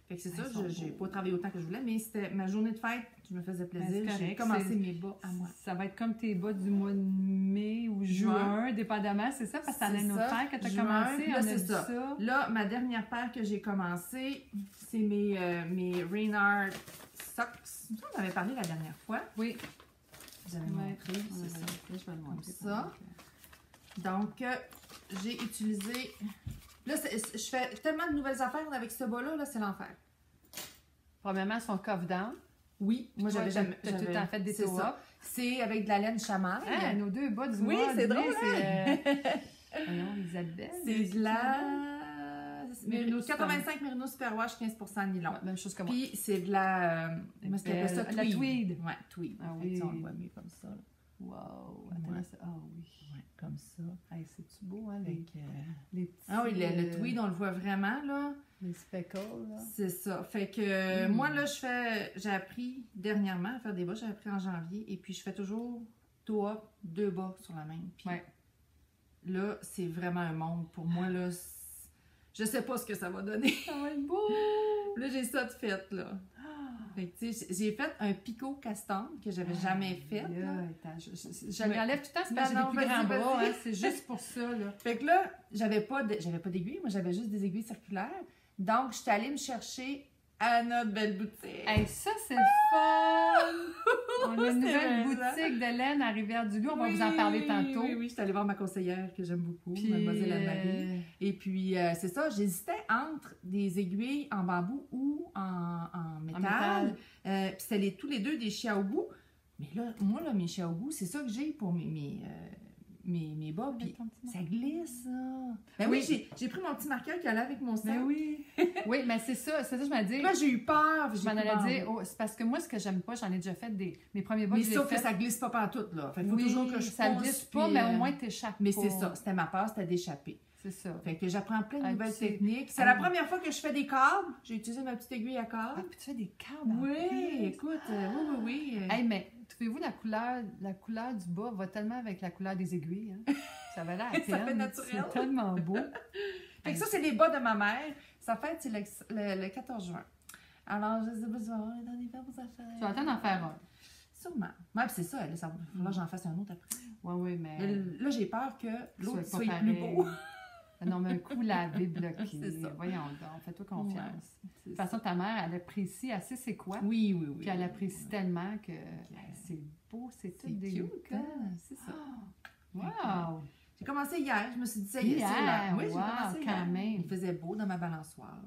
Fait que c'est Ah, ça. ils sont J'ai beaux. pas travaillé autant que je voulais, mais c'était ma journée de fête. Je me faisais plaisir. Ben, c'est J'ai correct, commencé c'est- mes bas à moi. Ça va être comme tes bas du mois de mai ou juin, dépendamment, c'est ça, parce que t'en as C'est une autre ça. paire que tu as Juin, commencé, puis là, on a c'est dit ça. ça. Là, ma dernière paire que j'ai commencé, c'est mes Reynard Socks. Il me semble qu'on avait parlé la dernière fois. Oui. J'avais Ouais. montré, c'est ça. Je vais le montrer. ça. Donc, j'ai utilisé... Là, je fais tellement de nouvelles affaires avec ce bas-là, là, c'est l'enfer. Premièrement, son coffre down. Oui, moi, Toi, j'avais t'as- jamais... t'as tout le j'avais- temps fait des c'est toe-up. ça. C'est avec de la laine chamaille. Ah, nos deux bas du Oui, mois c'est de mai, drôle, c'est... Voyons, Isabelle. C'est de la... Merino 85 Merino Superwash, 15% nylon. Ouais, même chose que moi. Puis c'est de la... comment est-ce qu'on appelle ça? La tweed. Ouais, tweed. Ah Fait que oui. ça, on le voit mieux comme ça. Là. Wow, attends, Ouais. ça. Ah oui. Ouais, comme ça. Hey, c'est-tu beau, hein, Fait les, que, les petits... ah oui, le tweed, on le voit vraiment, là. Les speckles, là. C'est ça. Fait que Mm. moi, là, j'ai appris dernièrement à faire des bas. J'ai appris en janvier. Et puis, je fais toujours toe-up, 2 bas sur la même. Puis Ouais. là, c'est vraiment un monde. Pour moi, là, je sais pas ce que ça va donner. Ça va être beau! Là, j'ai ça de fait, là. Fait que, tu sais, j'ai fait un picot castan que j'avais jamais fait. Aïe, là. attends, je le relève tout le temps, c'est parce que Non, j'ai des plus non, grands vas-y, bras, vas-y. hein, c'est juste pour ça, là. Fait que là, j'avais pas d'aiguilles. Moi, j'avais juste des aiguilles circulaires. Donc, je suis allée me chercher à notre belle boutique. Hey, ça, c'est le fun! On a une C'est nouvelle vrai, ça. boutique de laine à Rivière-du-Loup, on va vous en Oui, parler tantôt. Oui, oui, je suis allée voir ma conseillère que j'aime beaucoup, Puis, Mademoiselle Anne-Marie. Et puis, c'est ça, j'hésitais entre des aiguilles en bambou ou en métal. métal. Puis c'était tous les deux des Xiaobu. Mais là, moi, là, mes Xiaobu, c'est ça que j'ai pour mes bas. Puis ça glisse, ça. Ben oui, Oui. j'ai pris mon petit marqueur qui allait avec mon sac. Mais oui! Oui, mais c'est ça, je me dis. Là, j'ai eu peur. Je m'en allais dire, oh, c'est parce que moi, ce que j'aime pas, j'en ai déjà fait mes premiers bas Mais que j'ai sauf que fait. ça glisse pas partout, là. Fait qu'il faut Oui, toujours que je ça pousse, glisse pas, puis, mais au moins t'échappes Mais pas. c'est ça, c'était ma peur, c'était d'échapper. C'est ça. Fait que j'apprends plein de Ah, nouvelles puis c'est- techniques. C'est Ah, la oui. première fois que je fais des câbles. J'ai utilisé ma petite aiguille à câble. Ah, puis tu fais des câbles en oui, plus. écoute, oui. Hey, mais trouvez-vous la couleur du bas va tellement avec la couleur des aiguilles, hein? Ça va l'air à Ça fait peine. naturel. C'est tellement beau. Fait que ça, c'est les bas de ma mère. Sa fête, c'est le 14 juin. Alors, je sais pas si on est dans les faire vos affaires. Tu vas attendre d'en faire un. Sûrement. Ouais, puis c'est ça, là, ça va falloir que j'en fasse un autre après. Oui, mais... Là, j'ai peur que l'autre pas soit plus pareil. beau. Non, mais un coup lavé, bloqué. C'est ça. Voyons donc, fais-toi confiance. Ouais, De c'est toute façon, ta mère, elle apprécie assez c'est quoi. Oui, oui, oui. Puis elle oui, apprécie oui. tellement que c'est beau, c'est tout C'est délicat. cute, hein? C'est ça. Wow! J'ai commencé hier, je me suis dit, ça y est, c'est là. Oui, j'ai commencé quand hier. même. Il faisait beau dans ma balançoire.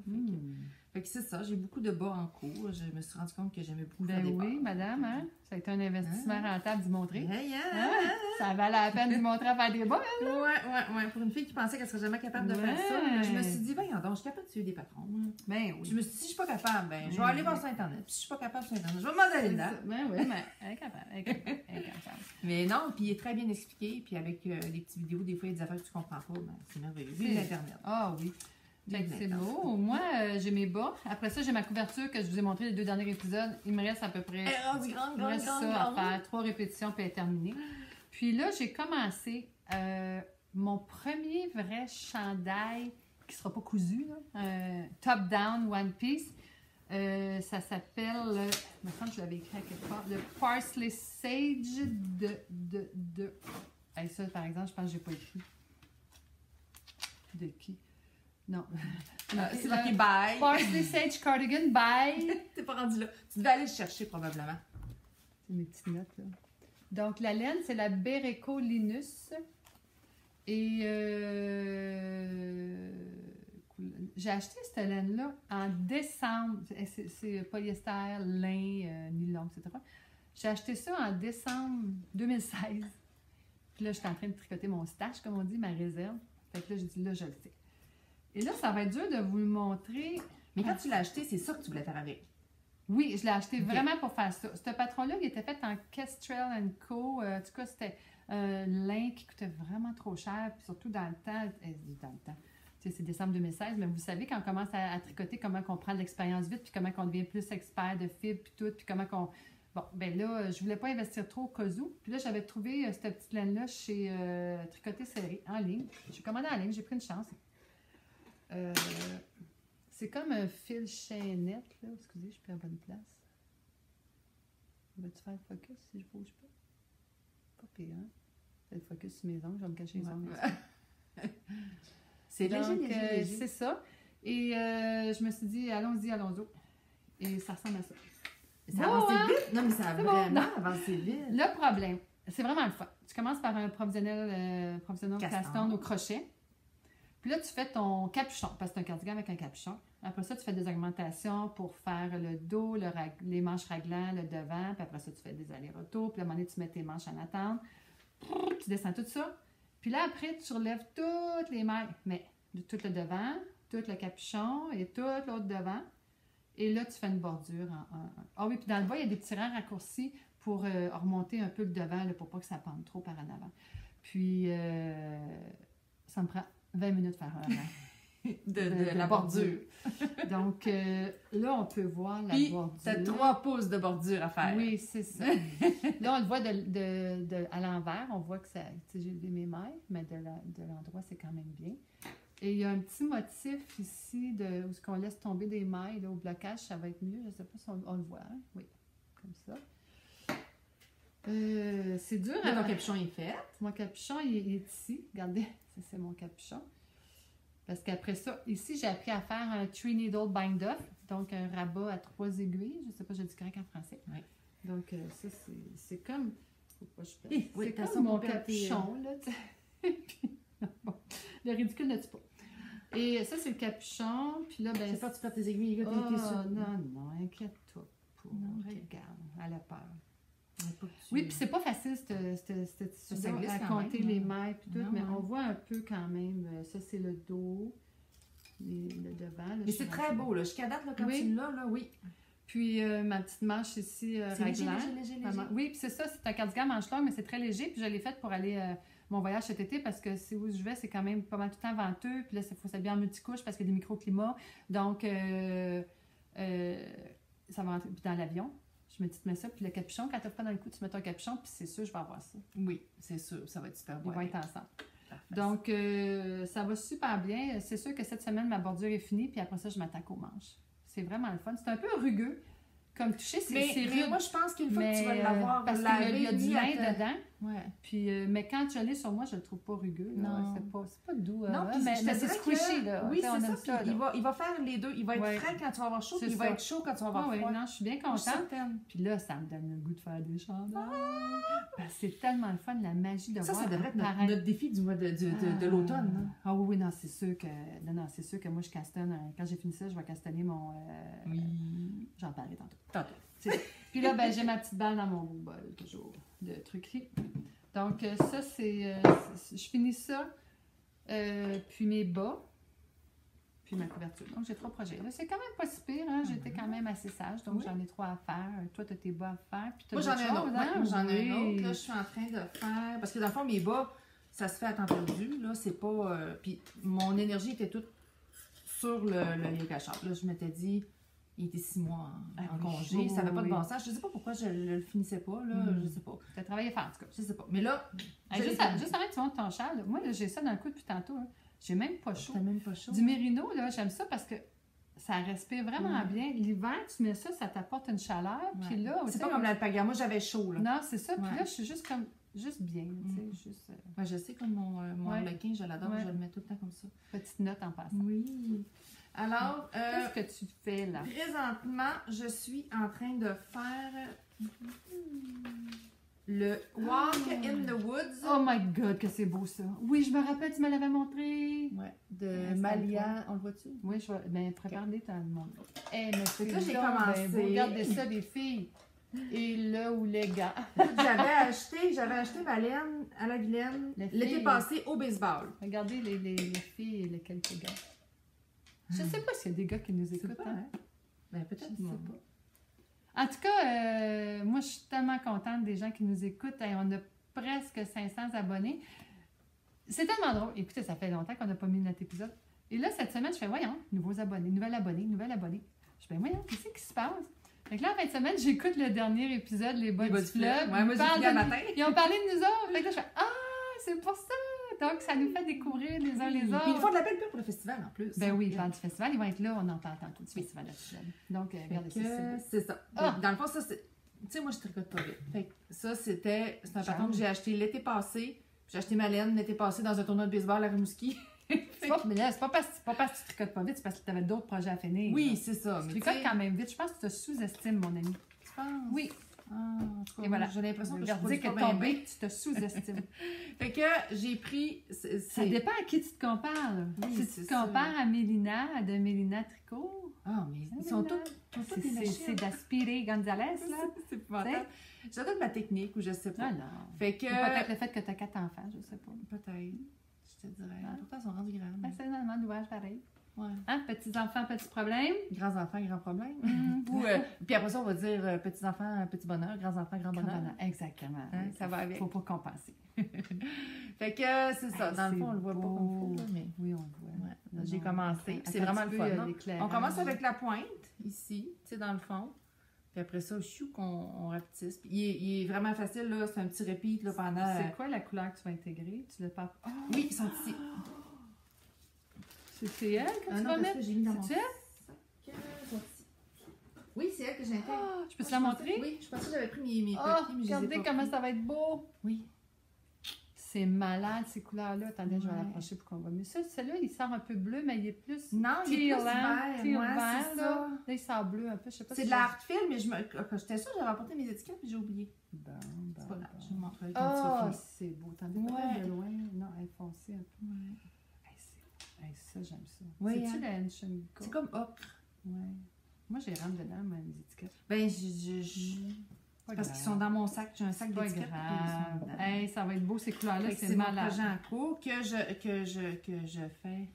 Fait que c'est ça, j'ai beaucoup de bas en cours. Je me suis rendu compte que j'aimais beaucoup faire des oui, bas. madame, hein? Ça a été un investissement rentable d'y montrer. Hein? Ça valait la peine d'y montrer à faire des bas, hein? Ouais. Pour une fille qui pensait qu'elle serait jamais capable de faire ça, je me suis dit, voyons donc, je suis capable de suivre des patrons. Ben oui. Je me suis dit, si je suis pas capable, je vais aller voir sur Internet. Puis si je suis pas capable sur Internet, je vais m'en aller dedans. Ben oui, mais elle est capable. Mais non, puis il est très bien expliqué. Puis avec des petites vidéos, des fois, il y a des affaires que tu comprends pas. Ben, c'est merveilleux. Vive l'Internet. Ah oui. C'est beau. Moi, j'ai mes bas. Après ça, j'ai ma couverture que je vous ai montré les 2 derniers épisodes. Il me reste à peu près à faire 3 répétitions puis elle est terminée. Puis là, j'ai commencé mon premier vrai chandail qui ne sera pas cousu, top down One Piece. Ça s'appelle, je me semble que je l'avais écrit à quelque part, le Parsley Sage de... Hey, ça, par exemple, je pense que je n'ai pas écrit. De qui? Non. C'est marqué bye. Parsley Sage Cardigan by. T'es pas rendu là. Tu devais aller le chercher probablement. C'est mes petites notes là. Donc la laine, c'est la Berreco Linus. Et j'ai acheté cette laine-là en décembre. C'est polyester, lin, nylon, etc. J'ai acheté ça en décembre 2016. Puis là, j'étais en train de tricoter mon stash, comme on dit, ma réserve. Fait que là, j'ai dit, là, je le fais. Et là, ça va être dur de vous le montrer. Mais quand tu l'as acheté, c'est ça que tu voulais faire avec? Oui, je l'ai acheté vraiment pour faire ça. Ce patron-là, il était fait en Kestrel & Co. En tout cas, c'était un lin qui coûtait vraiment trop cher. Puis surtout dans le temps. Tu sais, c'est décembre 2016, mais vous savez, quand on commence à tricoter, comment on prend de l'expérience vite, puis comment on devient plus expert de fibres, puis tout, puis comment qu'on... Bon, ben là, je voulais pas investir trop au cas où. Puis là, j'avais trouvé cette petite laine-là chez Tricoter Serré, en ligne. J'ai commandé en ligne, j'ai pris une chance. C'est comme un fil chaînette, là. Excusez, je suis à la bonne place. Vas-tu faire focus si je bouge pas? Pas pire, hein? Fais le focus sur mes ongles, je vais me cacher les ongles. C'est léger. C'est ça. Et je me suis dit, allons-y. Et ça ressemble à ça. Ça a avancé vite? Non, mais ça a vraiment avancé vite. Le problème, c'est vraiment le fun. Tu commences par un provisionnel cast-on au crochet. Puis là, tu fais ton capuchon, parce que c'est un cardigan avec un capuchon. Après ça, tu fais des augmentations pour faire le dos, les manches raglant, le devant. Puis après ça, tu fais des allers-retours. Puis à un moment donné, tu mets tes manches en attente. Tu descends tout ça. Puis là, après, tu relèves toutes les mailles. Mais tout le devant, tout le capuchon et tout l'autre devant. Et là, tu fais une bordure. Ah oui, puis dans le bas, il y a des petits rangs raccourcis pour remonter un peu le devant, là, pour pas que ça pende trop par en avant. Puis, ça me prend 20 minutes de faire un rang. de la bordure. Donc, là, on peut voir la bordure. Tu as 3 pouces de bordure à faire. Oui, c'est ça. Là, on le voit à l'envers. On voit que ça, j'ai levé mes mailles, mais de l'endroit, c'est quand même bien. Et il y a un petit motif ici où on laisse tomber des mailles là, au blocage, ça va être mieux. Je ne sais pas si on le voit. Hein? Oui, comme ça. C'est dur. Là, ton capuchon est fait. Mon capuchon, il est ici. Regardez, c'est mon capuchon. Parce qu'après ça, ici, j'ai appris à faire un 3-needle bind-off, donc un rabat à 3 aiguilles. Je ne sais pas, je dis correct en français. Oui. Donc, ça, c'est comme... C'est comme mon capuchon, là. Bon, le ridicule ne tue pas. Et ça, c'est le capuchon. Puis là, ben... C'est pas tu perds tes aiguilles, là, non, inquiète-toi pas. Regarde, elle a peur. Oui, puis c'est pas facile, cette tissu-là, à compter les mailles puis tout, mais on voit un peu quand même. Ça, c'est le dos, le devant. Là, mais c'est très beau, là. Jusqu'à date, là, quand tu l'as, là, oui. Puis ma petite manche ici, raglant. Léger. Oui, puis c'est ça, c'est un cardigan manche longue, mais c'est très léger. Puis je l'ai fait pour aller mon voyage cet été parce que c'est où je vais, c'est quand même pas mal tout le temps venteux. Puis là, il faut s'habiller en multicouche parce qu'il y a des microclimats. Donc, ça va rentrer. Puis dans l'avion, je me dis, tu mets ça, puis le capuchon, quand tu n'as pas dans le cou, tu mets ton capuchon, puis c'est sûr, je vais avoir ça. Oui, c'est sûr, ça va être super beau. Ils vont être ensemble. Donc, ça va super bien. C'est sûr que cette semaine, ma bordure est finie, puis après ça, je m'attaque aux manches. C'est vraiment le fun. C'est un peu rugueux, comme toucher, c'est rude. Mais moi, je pense qu'une fois que tu vas l'avoir parce qu'il y a du lin dedans. Ouais. Puis, mais quand je l'ai sur moi, je le trouve pas rugueux. Là. Non. C'est pas doux. Non, puis mais je te c'est dirais squishy, que- là. Oui, Tu sais, c'est on ça. aime Puis ça, là. il va faire les deux. Il va être Ouais. frais quand tu vas avoir chaud, C'est puis il va ça. être chaud quand tu vas avoir Oui, froid. non, je suis bien Je suis contente. certaine. Puis là, ça me donne le goût de faire des chandails. Parce que c'est tellement le fun, la magie de Ça voir devrait être apparaître. notre défi du mois de l'automne. Là. Ah oui, oui, non, c'est sûr que... Non, c'est sûr que moi, je castanne. Quand j'ai fini ça, je vais castanner mon... Oui. J'en parlerai tantôt. Tantôt. Puis là, ben, j'ai ma petite balle dans mon bol, toujours, de truquerie. Donc, ça, je finis ça. Puis mes bas. Puis ma couverture. Donc, j'ai 3 projets. Là, c'est quand même pas si pire. Hein? J'étais quand même assez sage. Donc, Oui. j'en ai 3 à faire. Toi, tu as tes bas à faire. Puis Moi, t'as j'en ai d'autres un autre. choses, hein? Ouais, moi, j'en ai un Oui. autre. Là, je suis en train de faire... Parce que dans le fond, mes bas, ça se fait à temps perdu. Là, c'est pas... Puis mon énergie était toute sur le yoga shop. Là, je m'étais dit... Il était 6 mois en oui. congé. Oui, Ça n'avait pas de oui. bon sens. Je sais pas pourquoi je le finissais pas. Là, Je sais pas. Tu as travaillé fort, en tout cas. Je sais pas. Mais là... Hey, juste avant que tu montes ton châle, moi, là, j'ai ça dans le coup depuis tantôt. Hein. J'ai même pas chaud. T'as même pas chaud. Du mérino, là, j'aime ça parce que ça respire vraiment Ouais. bien. L'hiver, tu mets ça, ça t'apporte une chaleur. Ouais. Puis là, tu C'est sais, pas comme l'alpaga. Moi, j'avais chaud. Là. Non, c'est ça. Puis Ouais. là, je suis juste comme... Juste bien, tu sais, juste... Ouais, je sais, comme mon Ouais. harlequin, je l'adore. Ouais. Je le mets tout le temps comme ça. Petite note en passant. Oui. Alors, Qu'est-ce que tu fais, là? présentement, je suis en train de faire le Walk in the Woods Oh my God, que c'est beau, ça! Oui, je me rappelle, tu me l'avais montré! ouais, de Ouais, Malia. On le voit-tu? Oui, je vais... Ben, prépare-les, t'as le monde. Eh, mais c'est là, j'ai donc commencé. ben beau. Regardez ça, les filles! Et là où les gars! J'avais acheté ma laine à la Vilaine Les l'été filles. passé au baseball. Regardez les filles et les quelques gars. Je sais pas s'il y a des gars qui nous C'est écoutent. pas, Hein? hein? Ben, peut-être. Je sais pas. En tout cas, moi, je suis tellement contente des gens qui nous écoutent. Hey, on a presque 500 abonnés. C'est tellement drôle. Écoutez, ça fait longtemps qu'on n'a pas mis notre épisode. Et là, cette semaine, je fais, voyons, nouveaux abonnés, nouvelle abonnée, nouvelle abonnée. Je fais, voyons, qu'est-ce qui se passe? Fait que là, en fin de semaine, j'écoute le dernier épisode, Les bas du fleuve. Ouais, moi, j'ai fini le matin. Ils ont parlé de nous autres. Fait que là, je fais, ah, c'est pour ça. Donc, ça nous fait découvrir les uns les autres. Puis ils font de la belle pub pour le festival en plus. Ben oui, ils parlent du festival. Ils vont être là. On en parle tantôt du festival d'Artisan. Donc, regardez ça. C'est ça. Ah! Dans le fond, ça, c'est. Tu sais, moi, je tricote pas vite. Fait que ça, c'est un patron J'aime. que j'ai acheté l'été passé. J'ai acheté ma laine l'été passé dans un tournoi de baseball à Rimouski. Mais là, c'est pas parce que tu tricotes pas vite, c'est parce que tu avais d'autres projets à finir. Oui, là. c'est ça. Tu Mais tricotes tu sais, quand même vite. Je pense que tu te sous-estimes, mon ami. tu penses? Oui. Ah, en tout cas, Et voilà. j'ai l'impression que je Regarde, dis produis que pas bien, tombé, tu te sous-estimes. Fait que j'ai pris. Ça dépend à qui tu te compares. Là. Oui, Si c'est tu te compares à Mélina, de Mélina Tricot, Ah, mais ils sont tous des machines. c'est d'Aspiré Gonzalez, là. C'est épouvantable. Ça doit être ma technique ou je sais pas. Ah non. Fait que. Ou peut-être le fait que tu as 4 enfants, je sais pas. Peut-être. Je te dirais. Ah. Pourtant, ils sont rendus grands. Ben, c'est normalement l'ouvrage pareil. Ouais. Hein, petits-enfants, petits problèmes. Grands-enfants, grands problèmes. Mm. Ou, puis après ça, on va dire petits-enfants, petit bonheur, grands-enfants, grand bonheur. Exactement. Hein, ça va avec. Faut pas compenser. Fait que c'est ça. Hey, Dans le c'est fond, on le voit pas comme il faut, là, mais Oui, on le voit. ouais. Non, J'ai non, commencé. attends, C'est vraiment un le petit fun. peu, non? l'éclairage. On commence avec la pointe, ici, tu sais, dans le fond. Puis après ça, chou, on rapetisse. Puis il est vraiment facile, là. C'est un petit repeat, là, pendant... C'est quoi la couleur que tu vas intégrer? Tu le papes. Oh, Oui, ils sont ici. c'est elle que tu non, vas parce mettre? que j'ai mis dans mon C'est sac. elle? Ils sont ici. Oui, c'est elle que j'intègre. Ah, je peux te la montrer? Oui, je pensais que j'avais pris mes Oh, papiers, mais je les ai regardez pas comment pris. ça va être beau! Oui. C'est malade, ces couleurs-là. Attendez, je vais Ouais. l'approcher pour qu'on voit mieux. Celui-là, il sort un peu bleu, mais il est plus Non, il est teal, plus hein? vert. Teal Ouais, vert, c'est là. ça. Là, il sort bleu un peu. Je sais pas C'est si de la Artfil, mais quand j'étais sûre, j'avais apporté mes étiquettes puis j'ai oublié. Bon, C'est pas grave, je vous bon. montrerai quand tu vas Ah, finir. c'est beau. Attendez, Ouais. peut-être de loin. Non, elle est foncée un peu. Ouais. Hey, ça, j'aime ça. Oui, C'est-tu hein? la Enchanico? C'est comme ocre. Ouais. Moi, j'ai rentre dedans, mes étiquettes. Ben, Pas parce grave. qu'ils sont dans mon sac. J'ai un sac C'est pas d'étiquettes. grave. Hey, ça va être beau, ces couleurs-là. Fait que C'est c'est mon malade. projet en cours que je fais.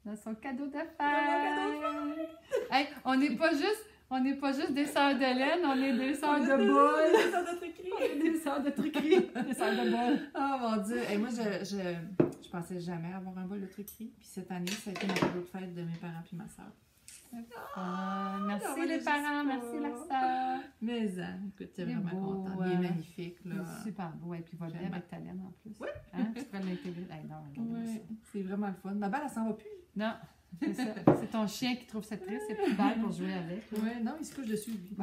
Dans son cadeau de fête. cadeau de Hey, on n'est pas juste des sœurs de laine, on est des sœurs de boule. Ça doit écrit. On est des sœurs de truquerie. Des sœurs de boule. Oh mon Dieu. Et moi, je pensais jamais avoir un bol de truquerie. Puis cette année, ça a été mon cadeau de fête de mes parents puis ma soeur. Merci on va les les parents, juste merci la pas. sœur. Mais écoute, t'es Il est vraiment beau, contente. Il est magnifique, Il là. est super beau. Et puis il va bien Vraiment. avec ta laine en plus. Oui. Hein? Tu pourrais l'intégrer. Hey, non, regarde Ouais, c'est vraiment le fun. Ma balle, elle s'en va plus. Non, c'est ça. C'est ton chien qui trouve ça triste. C'est plus belle pour jouer avec. Ouais, non, il se couche dessus, lui.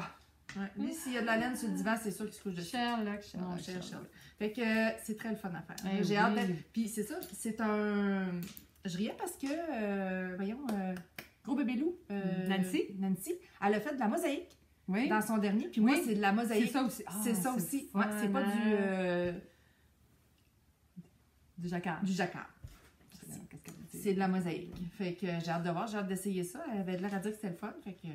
Ouais. Lui, s'il y a de la laine sur le divan, c'est sûr qu'il se couche dessus. Sherlock. Mon cher Sherlock. Fait que c'est très le fun à faire. Eh J'ai oui. hâte Puis c'est ça, c'est un... Je riais parce que, voyons, Gros Bébé Loup, Nancy, elle a fait de la mosaïque oui. dans son dernier. Puis moi, Oui. c'est de la mosaïque. C'est ça aussi. Ah, C'est ça aussi. fun, Ouais, c'est pas du jacquard. du jacquard. Qu'est-ce qu'elle veut dire? C'est de la mosaïque. Fait que j'ai hâte de voir, j'ai hâte d'essayer ça. Elle avait l'air à dire que c'était le fun. Fait que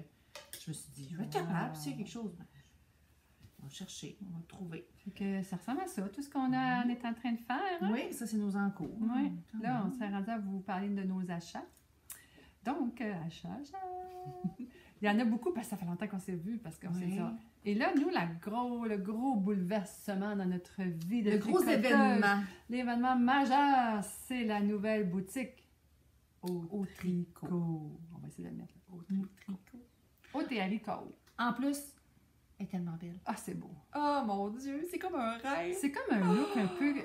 je me suis dit, je vais être capable. S'il y a quelque chose, ben, on va chercher, on va le trouver. Fait que ça ressemble à ça, tout ce qu'on est en train de faire. Hein? Oui, ça, c'est nos encours. Oui. Quand Là, on même. s'est rendu à vous parler de nos achats. Donc, achats. Il y en a beaucoup parce que ça fait longtemps qu'on s'est vus, parce qu'on Oui. sait ça. Et là, nous, le gros bouleversement dans notre vie de Le gros tricoteuse, événement. l'événement majeur, c'est la nouvelle boutique au tricot. On va essayer de le mettre là. Au tricot. Au tricot. En plus, elle est tellement belle. Ah, c'est beau. Oh mon Dieu, c'est comme un rêve. C'est comme un look un peu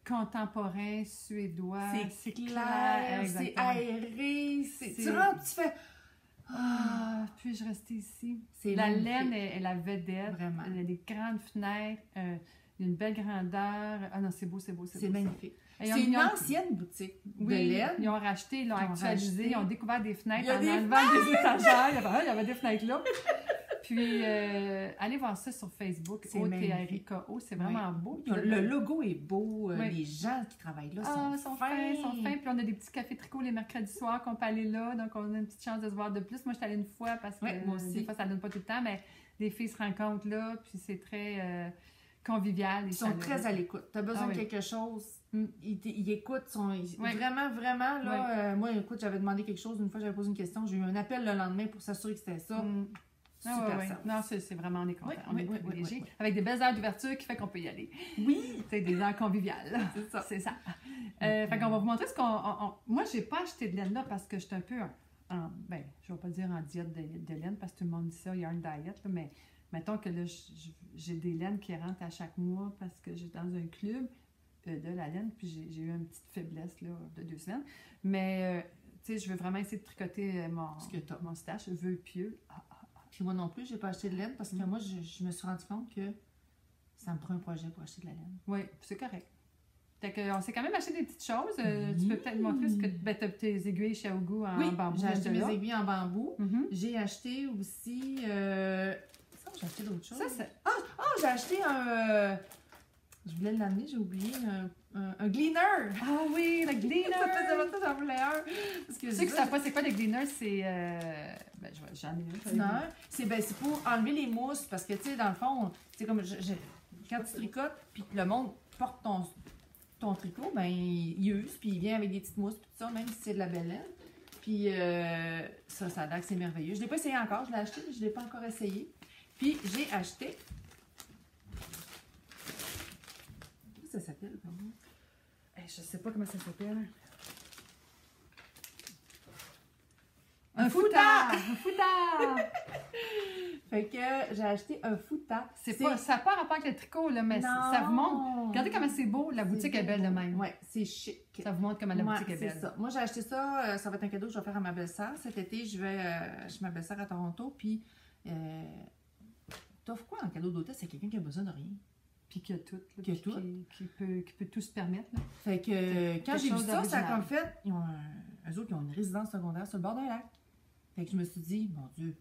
contemporain, suédois. C'est clair, c'est exactement. aéré. C'est- Tu rentres, tu fais... Ah, puis-je rester ici? C'est La magnifique. laine est la vedette. Vraiment. Il y a des grandes fenêtres. Il y a une belle grandeur. Ah non, c'est beau, c'est beau, c'est beau. C'est magnifique. Et C'est une ils ont- ancienne boutique de Oui, laine. ils ont racheté, ils l'ont Ils ont actualisé, racheté. ils ont découvert des fenêtres Il y a en des enlevant des étagères. Il y avait des fenêtres là. Puis, allez voir ça sur Facebook, C'est OTRIKO. C'est vraiment beau. Puis Le logo est beau. Oui. Les gens qui travaillent là Ah, sont fins, fins. sont fins. Puis on a des petits cafés tricot les mercredis soirs qu'on peut aller là. Donc on a une petite chance de se voir de plus. Moi, je suis allée une fois parce que Ouais, moi aussi. des fois, ça ne donne pas tout le temps, mais les filles se rencontrent là. Puis c'est très convivial. Ils sont très à l'écoute. Tu as besoin Ah oui. de quelque chose, Mm. ils écoutent. Oui. Vraiment, vraiment. Là, moi, écoute, j'avais demandé quelque chose. Une fois, j'avais posé une question. J'ai eu un appel le lendemain pour s'assurer que c'était ça. Mm. Ah, Super ouais, ouais. service. Non, c'est vraiment, on est content. Oui, on est oui, oui, privilégiés. oui, oui. Avec des belles heures d'ouverture qui fait qu'on peut y aller. Oui! C'est des heures conviviales. C'est ça. C'est ça. Fait qu'on va vous montrer ce qu'on... Moi, j'ai pas acheté de laine là parce que je suis un peu ben, je vais pas dire en diète de laine parce que tout le monde dit ça, yarn diet, là, mais mettons que là, j'ai des laines qui rentrent à chaque mois parce que j'ai dans un club de la laine, puis j'ai eu une petite faiblesse là, de 2 semaines. Mais, tu sais, je veux vraiment essayer de tricoter Ce que t'as. mon stache, vœu pieux. Puis moi non plus, j'ai pas acheté de laine parce que moi, je me suis rendu compte que ça me prend un projet pour acheter de la laine. Oui, c'est correct. Fait qu'on s'est quand même acheté des petites choses. Tu peux peut-être montrer ce que tu as tes aiguilles chez Ogu en bambou. J'ai acheté de mes là. aiguilles en bambou. Mhm. J'ai acheté aussi... Ça, j'ai acheté d'autres choses. Ça, c'est... J'ai acheté un... je voulais l'amener, j'ai oublié. Un gleaner! Ah oui, le gleaner! Ça faisait longtemps que j'en voulais un. Parce que Tu sais que ça pas c'est quoi le gleaner? C'est... Ben, j'en ai un. gleaner, c'est pour enlever les mousses. Parce que, tu sais, dans le fond, c'est comme... quand tu tricotes, puis que le monde porte ton tricot, ben il use, puis il vient avec des petites mousses, puis tout ça, même si c'est de la belle laine. Puis ça a l'air que c'est merveilleux. Je ne l'ai pas essayé encore, je l'ai acheté, mais je ne l'ai pas encore essayé. Puis j'ai acheté... Comment ça s'appelle, pardon? Je sais pas comment ça s'appelle. Un foutard! Un foutard! Fait que j'ai acheté un foutard. Ça n'a pas rapport avec le tricot, là, mais ça vous montre. Regardez comment c'est beau, la boutique est belle de même. Ouais, c'est chic. Ça vous montre comment la Ouais, boutique est c'est belle. ça. Moi, j'ai acheté ça. Ça va être un cadeau que je vais faire à ma belle-sœur. Cet été, je vais chez ma belle-sœur à Toronto. Puis, t'offres quoi en cadeau d'hôtel? C'est quelqu'un qui a besoin de rien. Puis qu'il y a tout. Là, Qu'il y a puis tout. qui peut tout se permettre. Là. Fait que quand Quelque j'ai vu chose ça, ça a d'original. comme fait. Eux autres, ils ont une résidence secondaire sur le bord d'un lac. Fait que je me suis dit, mon Dieu,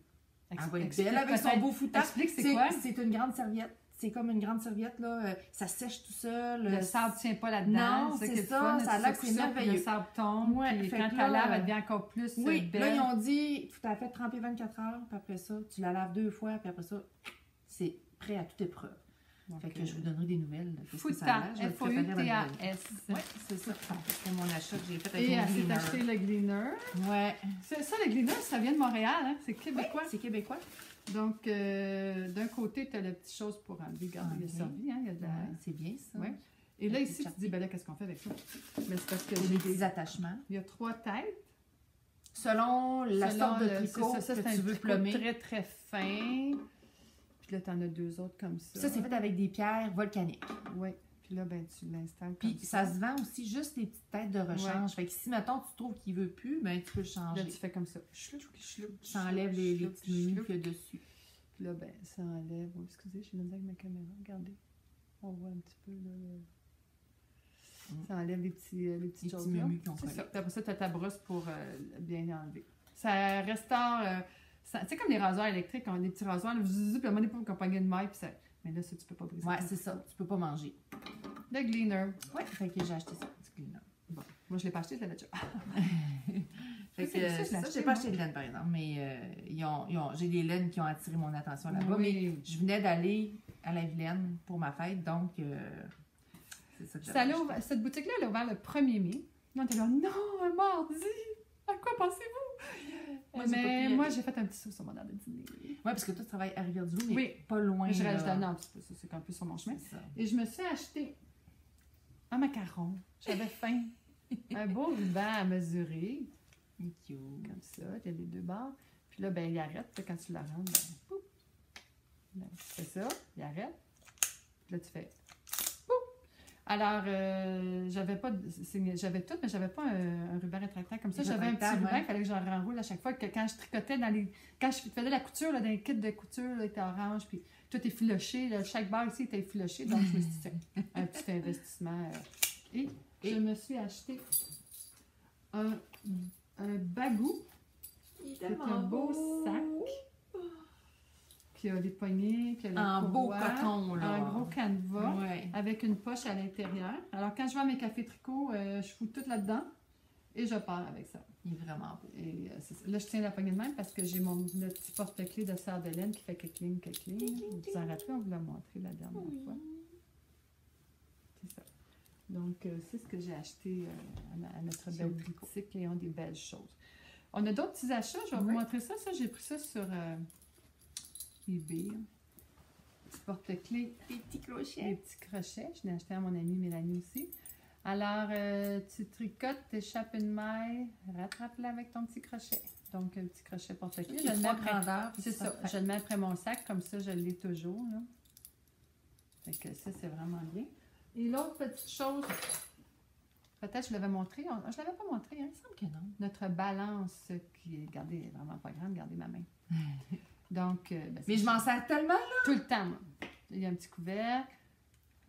elle va être Explique belle avec son peut-être. beau foutard. Explique c'est quoi? C'est une grande serviette. C'est comme une grande serviette, là. Ça sèche tout seul. Le sable ne tient pas là-dedans. Non, qui c'est est le ça, fun, ça a tu l'air que secoues c'est ça, puis merveilleux. Le sable tombe, Ouais, puis fait quand que tu la là, laves, elle devient encore plus Oui, belle. là, ils ont dit, tu t'as fait tremper 24 heures, puis après ça, tu la laves 2 fois, puis après ça, c'est prêt à toute épreuve. Donc, Fait que je vous donnerai des nouvelles. de ce que ça a Fouta, l'air. Je vais le préparer avant Noël. F-O-U-T-A-S. Oui, c'est ça. C'est mon achat que j'ai fait avec Et mon elle s'est gleaner. acheté le gleaner. Ouais. Ça, le gleaner, ça vient de Montréal, hein? C'est québécois. C'est québécois. Donc, d'un côté, tu as la petite chose pour enlever. Regarde, il y a Ok. servi, hein? Il y a de la... Ouais, c'est bien ça. Ouais. Et là, La ici, petite tu te dis, ben là, qu'est-ce qu'on fait avec ça? Mais c'est parce que Il y a j'ai des des... petits attachements. Il y a 3 têtes. Selon la Selon sorte de le- tricot c'est ça, que c'est tu un veux tricot plumer. très, très fin. Puis là, tu en as 2 autres comme ça. Ça, c'est fait avec des pierres volcaniques. Oui. Puis là, ben, tu l'installes Puis comme ça se vend aussi juste les petites têtes de rechange. Fait que si, mettons, tu trouves qu'il veut plus, ben tu peux le Là, changer. tu fais comme ça. Chloup, chloup, Tu enlèves les chloup, petits menus chloup. qu'il y a dessus. Puis là, ben, ça enlève. Oh, excusez, je suis avec ma caméra. Regardez. On voit un petit peu, là. Ça enlève les petites choses. Petits mumus qui ont C'est collé. ça. Puis après ça, tu as ta brosse pour bien les enlever. Ça restaure. Tu sais, comme les rasoirs électriques, on a des petits rasoirs, là, puis à un moment donné, pour accompagner de maille, puis ça. Mais là, ça, tu peux pas briser. Ouais, c'est ça. Tu peux pas manger. Le Gleaner. Ouais, fait que j'ai acheté ça, du cleaner. Bon. Moi, je l'ai pas acheté, je l'avais déjà. Fait que Ça, je l'ai ça, acheté, j'ai pas moi. acheté de laine, par exemple, mais j'ai des laines qui ont attiré mon attention là-bas, Oui. mais je venais d'aller à la Vilaine pour ma fête, donc c'est ça que Ça j'avais l'a ouvert- cette boutique-là, elle a ouvert le 1er mai. Là, on était là, non, un mardi! À quoi pensez-vous? Moi, j'ai pas pu Mais y moi, aller. j'ai fait un petit saut sur mon heure de dîner. Ouais, parce que toi, tu travailles à Rivière-du-Loup, mais Oui. pas loin. Je reste là. là, non, c'est un peu sur mon chemin. C'est ça. Et je me suis acheté un macaron. J'avais faim. Un beau ruban à mesurer, Cute. comme ça. Il y a les deux barres. Puis là, ben, il arrête. Puis quand tu la rentres, ben, pouf. Là, tu fais ça, il arrête. Puis là, tu fais pouf. Alors, j'avais pas j'avais tout, mais j'avais pas un ruban rétractable comme ça. Les J'avais un petit rétractables, ruban, ouais. il fallait que j'en renroule à chaque fois. Que quand je tricotais quand je faisais la couture, là, dans les kits de couture, là, il était orange, puis tout est filoché. Là, chaque barre ici était filoché. Donc, je me suis dit, tiens, un petit investissement. Et je me suis acheté un bagou. C'est un beau sac qui a des poignées, qui a le En beau courroie, coton, là. un gros canevas Ouais. avec une poche à l'intérieur. Alors, quand je vais à mes cafés tricot, je fous tout là-dedans et je pars avec ça. Il est vraiment beau. Et c'est ça. Là, je tiens la poignée de même parce que j'ai le petit porte-clés de sœur de laine qui fait que-cling. Vous vous en rappelez, on vous l'a montré la dernière fois. C'est ça. Donc, c'est ce que j'ai acheté à notre belle boutique et ont des belles choses. On a d'autres petits achats, je vais vous Oui. montrer ça. Ça, j'ai pris ça sur eBay. Petit porte-clés, Des petits des crochets. petits crochets. Je l'ai acheté à mon amie Mélanie aussi. Alors, tu tricotes, t'échappes une maille, rattrape-la avec ton petit crochet. Donc, un petit crochet porte-clés. Je le mets après. C'est ça. Je le mets après mon sac, comme ça, je l'ai toujours. Là. Fait que ça, c'est vraiment bien. Et l'autre petite chose, peut-être je l'avais montré. Je ne l'avais pas montré, hein? Il me semble que non. Notre balance qui est, regardez, elle est vraiment pas grande, regardez ma main. Donc, ben, Mais c'est je m'en sers tellement, là. tout le temps. Moi. Il y a un petit couvercle.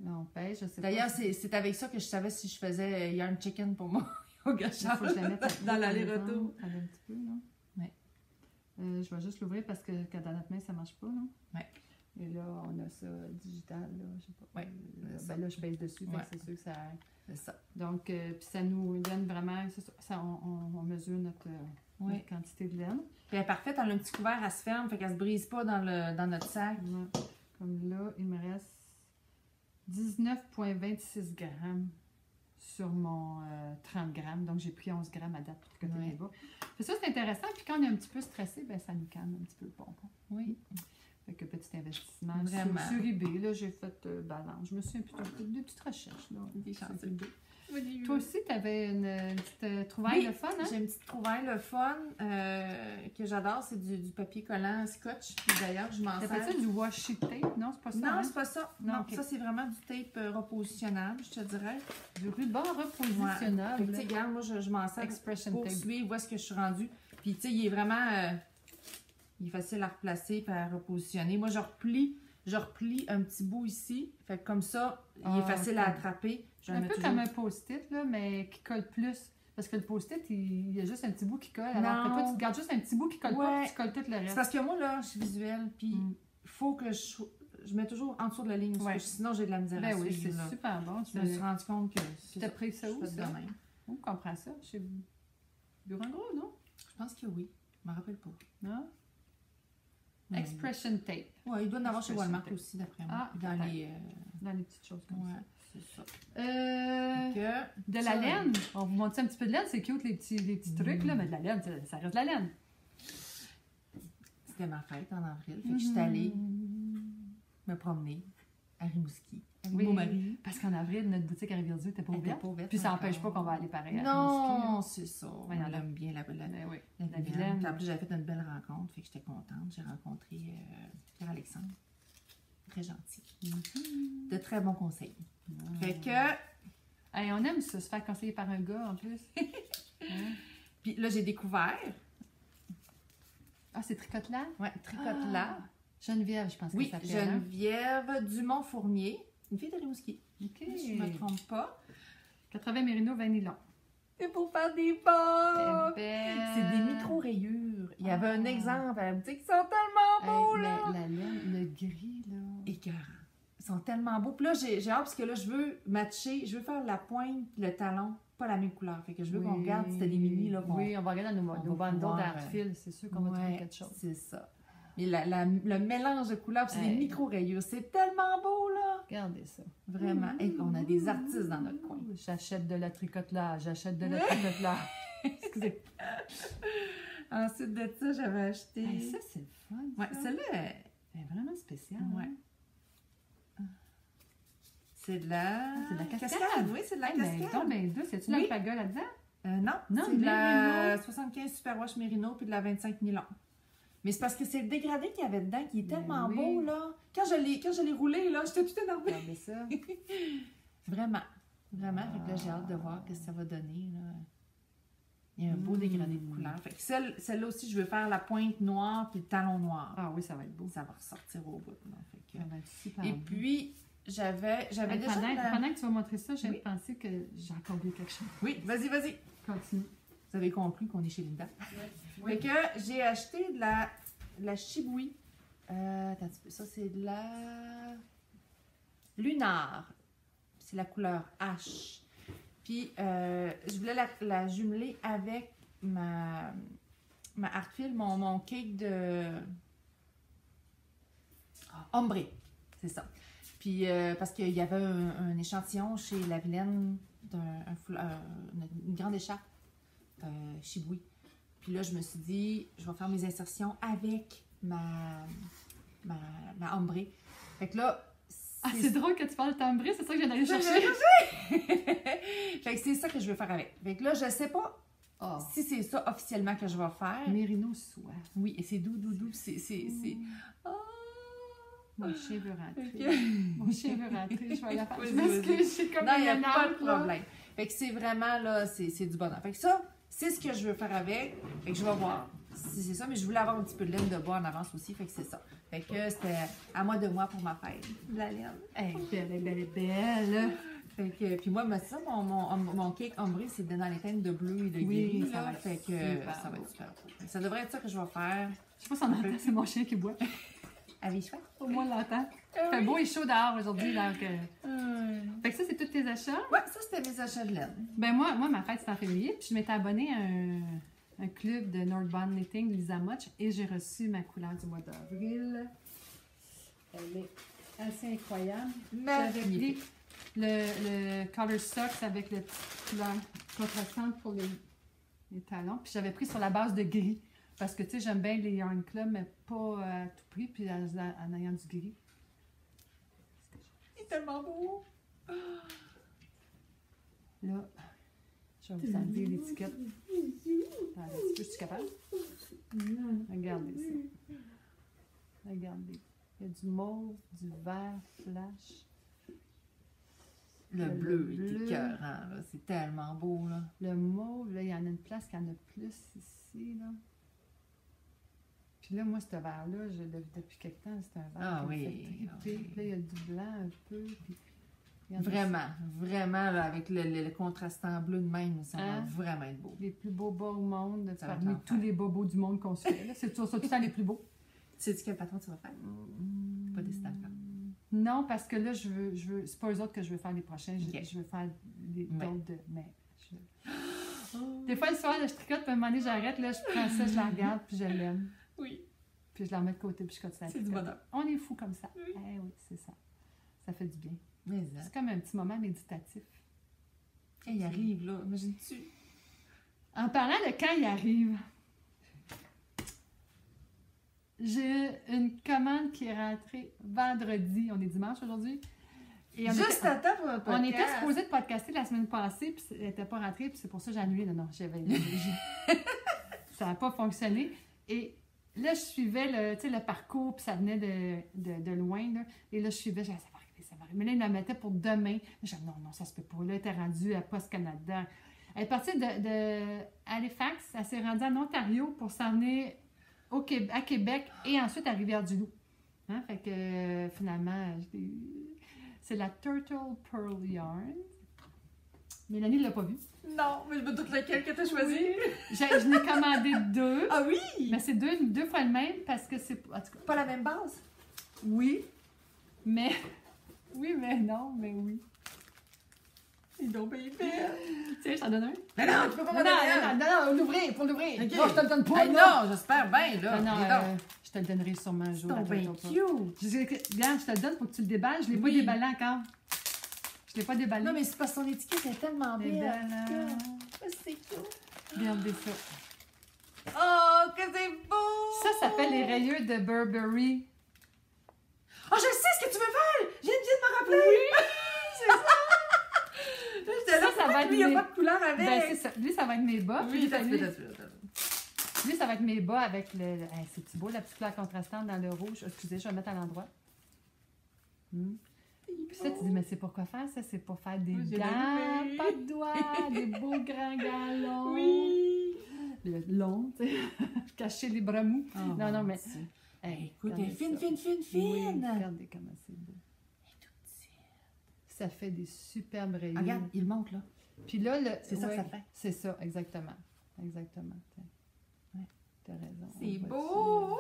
Là, on pêche, je sais pas. D'ailleurs, c'est avec ça que je savais si je faisais yarn chicken pour moi au Il gâchage. faut que je la mette dans l'aller-retour. Elle a un petit peu, là. Ouais. Je vais juste l'ouvrir parce que quand dans notre main, ça marche pas, là. Ouais. Et là, on a ça digital, là, je sais pas. Ouais, c'est ça. Ben là, je pèse dessus, fait que Ouais. c'est sûr que ça... C'est ça. Donc, puis ça nous donne vraiment... c'est ça, on mesure notre Oui. quantité de laine. Puis elle est parfaite, elle a un petit couvert, elle se ferme, fait qu'elle se brise pas dans notre sac. Ouais. Comme là, il me reste 19,26 grammes sur mon 30 grammes. Donc, j'ai pris 11 grammes à date pour tricoter Ouais. les bas. Puis ça, c'est intéressant. Puis quand on est un petit peu stressé, ben ça nous calme un petit peu le pompon. Oui. Fait que petit investissement. Vraiment. Sur eBay, là, j'ai fait balance. Je me suis plutôt fait des petites recherches. Là, Des sur chances. eBay. Toi aussi, tu avais une petite trouvaille Oui, de fun, hein? J'ai une petite trouvaille, le fun, que j'adore, c'est du papier collant scotch. Puis d'ailleurs, je m'en sers. T'appelles ça du washi tape? Non, c'est pas ça. Non, hein? c'est pas ça. Non, Non, ok. ça, c'est vraiment du tape repositionnable, je te dirais. Du ruban Fait que, repositionnable. tu sais, regarde, moi, je m'en sers Expression pour tape. suivre où est-ce que je suis rendue. Puis, tu sais, il est vraiment... il est facile à replacer et à repositionner. Moi, je replie un petit bout ici. Fait que comme ça, il est Ah, facile ok. à attraper. Je Un le peu mets comme toujours- un post-it, là, mais qui colle plus. Parce que le post-it, il y a juste un petit bout qui colle. Alors Non. que toi, tu gardes juste un petit bout qui colle pas, Ouais. puis tu colles tout le C'est reste. parce que moi, là, je suis visuelle, puis Mm. il faut que je mets toujours en dessous de la ligne, parce Ouais. que sinon j'ai de la misère à Ben oui, suivre, c'est là. super bon. Je me suis rendu compte que c'est T'as ça. pris ça Je où, fais ça? de même. On comprend ça. Chez Bureau Gros, non? Je pense que oui. Je me rappelle pas. Non? Ouais. Expression tape. Ouais, il doit en avoir chez Expression Walmart tape. aussi, d'après moi. Ah, dans peut-être. les... Dans les petites choses comme Ouais, c'est ça. ça. De la ça, laine. On vous montre un petit peu de laine. C'est cute, les petits trucs, là. Mais de la laine, ça reste de la laine. C'était ma fête en avril, fait que je suis allée me promener à Rimouski avec Oui. mon mari. Parce qu'en avril, notre boutique à Rivière-du n'était pas Elle était ouverte. pas ouverte Puis ça encore. n'empêche pas qu'on va aller pareil à Non, c'est ça. Ouais, il y en On a. aime bien la Mais oui. La La Vilaine. Vilaine. Puis en plus, j'avais fait une belle rencontre, fait que j'étais contente. J'ai rencontré Pierre-Alexandre. Très gentil. De très bons conseils. Fait que, Hey, on aime ça, se faire conseiller par un gars en plus. Hein? puis là, j'ai découvert, Ah, c'est tricote-là? ouais, tricote là. Geneviève, je pense Oui, que ça s'appelle. Geneviève Dumont-Fournier, une fille de Rimouski. OK. Si je ne me trompe pas. 80 Mérino Vanillon. C'est pour faire des pommes! Belle. C'est des micro-rayures. Il y avait un exemple à la boutique, ils sont tellement beaux, Hey, là! la laine, le gris, là. Écœurant. Ils sont tellement beaux. Puis là, j'ai hâte parce que là, je veux matcher, je veux faire la pointe et le talon, pas la même couleur. Fait que je veux qu'on regarde si c'était des mini, là. Oui, on va regarder dans nos va bundles pouvoir, d'Artfil. C'est sûr qu'on va trouver quelque chose. c'est ça. Mais le mélange de couleurs, c'est des Hey. micro-rayures. C'est tellement beau, là! Regardez ça. Vraiment. Et on a des artistes dans notre coin. J'achète de la tricotelage, j'achète de la tricotelage. Excusez. Ensuite de ça, j'avais acheté... Hey, ça, c'est le fun. Ouais, ça. celle-là, Elle est vraiment spéciale. ouais. Hein? C'est de la... C'est de la cascade. Oui, c'est de la Hey, ben, cascade. donc, ben, deux, c'est-tu Oui. l'alpaga là-dedans? Non, Non, c'est de la Mérino. 75 Superwash Mérino puis de la 25 nylon. Mais c'est parce que c'est le dégradé qu'il y avait dedans qui est Ben tellement oui. beau, là. Quand je l'ai roulé, là, j'étais tout énervée. Regardez ça. Vraiment. Vraiment. Fait que là, j'ai hâte de voir ce que ça va donner, là. Il y a un beau dégradé de couleur. Fait que celle-là aussi, je veux faire la pointe noire puis le talon noir. Ah oui, ça va être beau. Ça va ressortir au bout. Là. Fait que... Ça va être super Et beau. puis, j'avais Hey, déjà... pendant que tu vas montrer ça, j'ai Oui. pensé que j'ai encore oublié quelque chose. Oui, vas-y. Continue. Vous avez compris qu'on est chez Linda. Oui. Fait que j'ai acheté de la Shibui. Attends un petit peu. Ça, c'est de la Lunar. C'est la couleur H. Puis, je voulais la jumeler avec ma Artfil, mon cake de ombré. C'est ça. Puis, parce qu'il y avait un échantillon chez La Vilaine une grande écharpe Shibui. Puis là, je me suis dit, je vais faire mes insertions avec ma ombré. Fait que là, Ah, c'est drôle que tu parles de timbré, c'est ça que j'ai d'aller chercher. fait que c'est ça que je veux faire avec. Fait que là, je sais pas Oh, si c'est ça officiellement que je vais faire. Mérino soie. Oui, et c'est doux. C'est... Oh! Mon chien veut rentrer. Ok. Mon chien veut rentrer, je vais la faire. Vas-y, Je m'excuse, j'ai comme Non, il une n'y a pas de énerve, là. problème. Fait que c'est vraiment, là, c'est du bonheur. Fait que ça, c'est ce que je veux faire avec. Fait que je vais voir si c'est ça. Mais je voulais avoir un petit peu de laine de bois en avance aussi. Fait que c'est ça. Fait que c'était à moi de moi pour ma fête. De la laine. Elle est belle. Fait que, puis moi, mais ça, mon cake ombré, c'est dans les teintes de bleu et de Oui, gris. ça là. va être Fait que super ça va beau. être super beau. Ça devrait être ça que je vais faire. Je sais pas si on entend, c'est mon chien qui boit. Avec chouette. Au moins, on l'entend. Il fait beau et chaud dehors aujourd'hui. Donc, Fait que ça, c'est tous tes achats. Ouais, ça, c'était mes achats de laine. Ben moi, ma fête, c'est en février. Puis je m'étais abonnée à un club de Nordbond Knitting, Lisa Much, et j'ai reçu ma couleur du mois d'avril. Elle est assez incroyable. J'avais pris Magnifique. le Color Socks avec le petit couleur contrastante pour les talons. Puis j'avais pris sur la base de gris. Parce que, tu sais, j'aime bien les Yarn Club, mais pas à tout prix, puis en ayant du gris. Il est tellement beau. Là, je vais vous enlever l'étiquette. Attends, un petit peu, je suis capable? Regardez ça. Regardez. Il y a du mauve, du vert, flash. Le Le bleu bleu. est écœurant, là. C'est tellement beau, là. Le mauve, là, il y en a une place qu'il y en a plus ici, là. Puis là, moi, ce vert-là, depuis quelque temps, c'est un vert Ah qui me oui, fait ah triper. oui. Puis là, il y a du blanc un peu. Puis il y en a Vraiment, là, avec le contrastant bleu de même, ça va Hein? vraiment être beau. les plus beaux bas au monde, Ça va parmi être tous l'enfer. les bobos du monde qu'on se fait. là. C'est toujours ça, tout le temps les plus beaux. Sais-tu quel patron tu vas faire? Pas décidé encore. Non, parce que là, je veux c'est pas eux autres que je veux faire les prochains. Ok. Je veux faire Ouais. d'autres de. Mais des fois, le soir, là, je tricote, puis à un moment donné, j'arrête, là, je prends ça, je la regarde, puis je l'aime. Oui. Puis je la remets de côté, puis je continue à C'est du tricoter. bonheur. On est fous comme ça. Oui. Eh oui, c'est ça. Ça fait du bien. Mais C'est comme un petit moment méditatif. il arrive, là. Imagine-tu? En parlant de quand il arrive, j'ai une commande qui est rentrée vendredi. On est dimanche aujourd'hui. Et Juste à temps pour un podcast. on était supposé de podcaster la semaine passée, puis elle n'était pas rentrée, puis c'est pour ça que j'ai annulé. Non, ça n'a pas fonctionné. Et là, je suivais le parcours, puis ça venait de loin. Là. Et là, je suivais, je disais, ça va arriver, ça va arriver. Mais là, il la mettait pour demain. Je disais, non, ça se peut pas. Là, elle était rendue à Post Canada. Elle est partie de Halifax, elle s'est rendue en Ontario pour s'en venir à Québec et ensuite à Rivière-du-Loup. Hein? Fait que finalement, c'est la Turtle Pearl Yarn. Mélanie ne l'a pas vue. Non, mais je me doute lequel que tu as choisi. Oui. Je n'ai commandé 2. Ah oui! Mais c'est deux fois le même parce que c'est... En tout cas, Pas la même base? oui, mais... Oui, mais non, mais oui. Ils l'ont bien fait. Tiens, je t'en donne un. Mais non, tu peux pas m'en Non, donner un. non, l'ouvrir, pour l'ouvrir. Ok. Non, je te le donne pas. Hey, non, j'espère bien, là. Non, Dis donc. je te le donnerai sûrement un jour. C'est donc bien cute. Regarde, je te le donne pour que tu le déballes. Je ne l'ai pas Oui. déballé encore. Je ne l'ai pas déballé. Non, mais c'est parce que son étiquette est tellement Elle est belle. belle, hein? C'est cute. Regardez ça. Oh, que c'est beau! Ça s'appelle les rayures de Burberry. Oh, je sais ce que tu veux faire! Je viens de me rappeler! Oui! C'est ça! J'étais là, Ça va être lui, il n'y a mes- pas de couleur avec. Ben, c'est ça. Lui, ça va être mes bas. Oui, Puis t'as lui, vu. lui, ça va être mes bas avec le... Hey, c'est-tu beau, la petite couleur contrastante dans le rouge? Excusez, je vais le mettre à l'endroit. Puis ça, tu dis, mais c'est pour quoi faire ça? C'est pour faire des Oui, j'ai gants, allumé. pas de doigts, des beaux grands galons. Oui! Le long, tu sais, cacher les bras mous. Oh, non, non, mais... Dieu. Hey, Écoute, elle est regardez fine, ça. Oui, fine! regardez comment c'est beau. Ça fait des superbes rayures. Ah, regarde, il monte là. Puis là, C'est ça que ça fait. C'est ça, exactement. Exactement. Ouais, t'as raison. C'est On voit beau!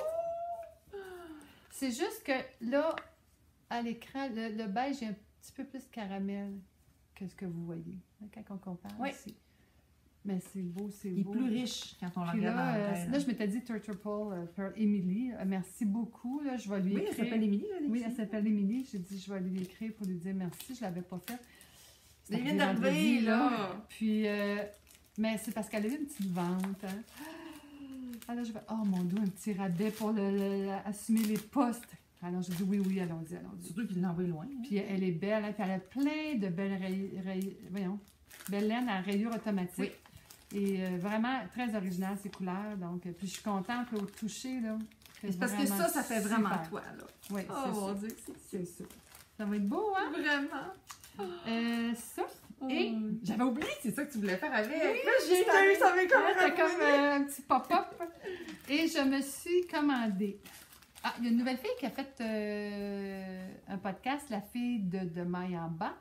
ça. C'est juste que là, à l'écran, le beige est un petit peu plus caramel que ce que vous voyez. Hein, quand on compare Oui. ici. Mais c'est beau, c'est Il est beau. plus riche quand on le Puis regarde là, en vrai, là, je m'étais dit Turtle Pearl Emily. Merci beaucoup. Là, je vais lui Oui, elle écrire. s'appelle Émilie, là, Oui, ici. elle s'appelle Émilie. J'ai dit, je vais lui écrire pour lui dire merci. Je ne l'avais pas fait. C'est Elle vient arrivé d'arriver, vendredi, là. Puis, mais c'est parce qu'elle a eu une petite vente. Hein. Alors, je vais, oh mon Dieu, un petit rabais pour assumer les postes. Alors, j'ai dit, oui, allons-y. Surtout qu'il l'a envoyé loin. hein. Puis, elle est belle. Hein, puis, elle a plein de belles belles laines à rayures automatiques. Oui. Et vraiment très original ces couleurs. Donc, puis je suis contente là, au toucher. Là, C'est parce que ça fait vraiment toi, là. Oui, Oh c'est mon ça. Dieu, C'est ça. Ça va être beau, hein? Vraiment. Ça. Et j'avais oublié, c'est ça que tu voulais faire avec. Oui, Là, j'ai eu, ça m'est comme C'était comme un petit pop-up. Et je me suis commandé. Ah, il y a une nouvelle fille qui a fait un podcast, la fille de Maille en bas.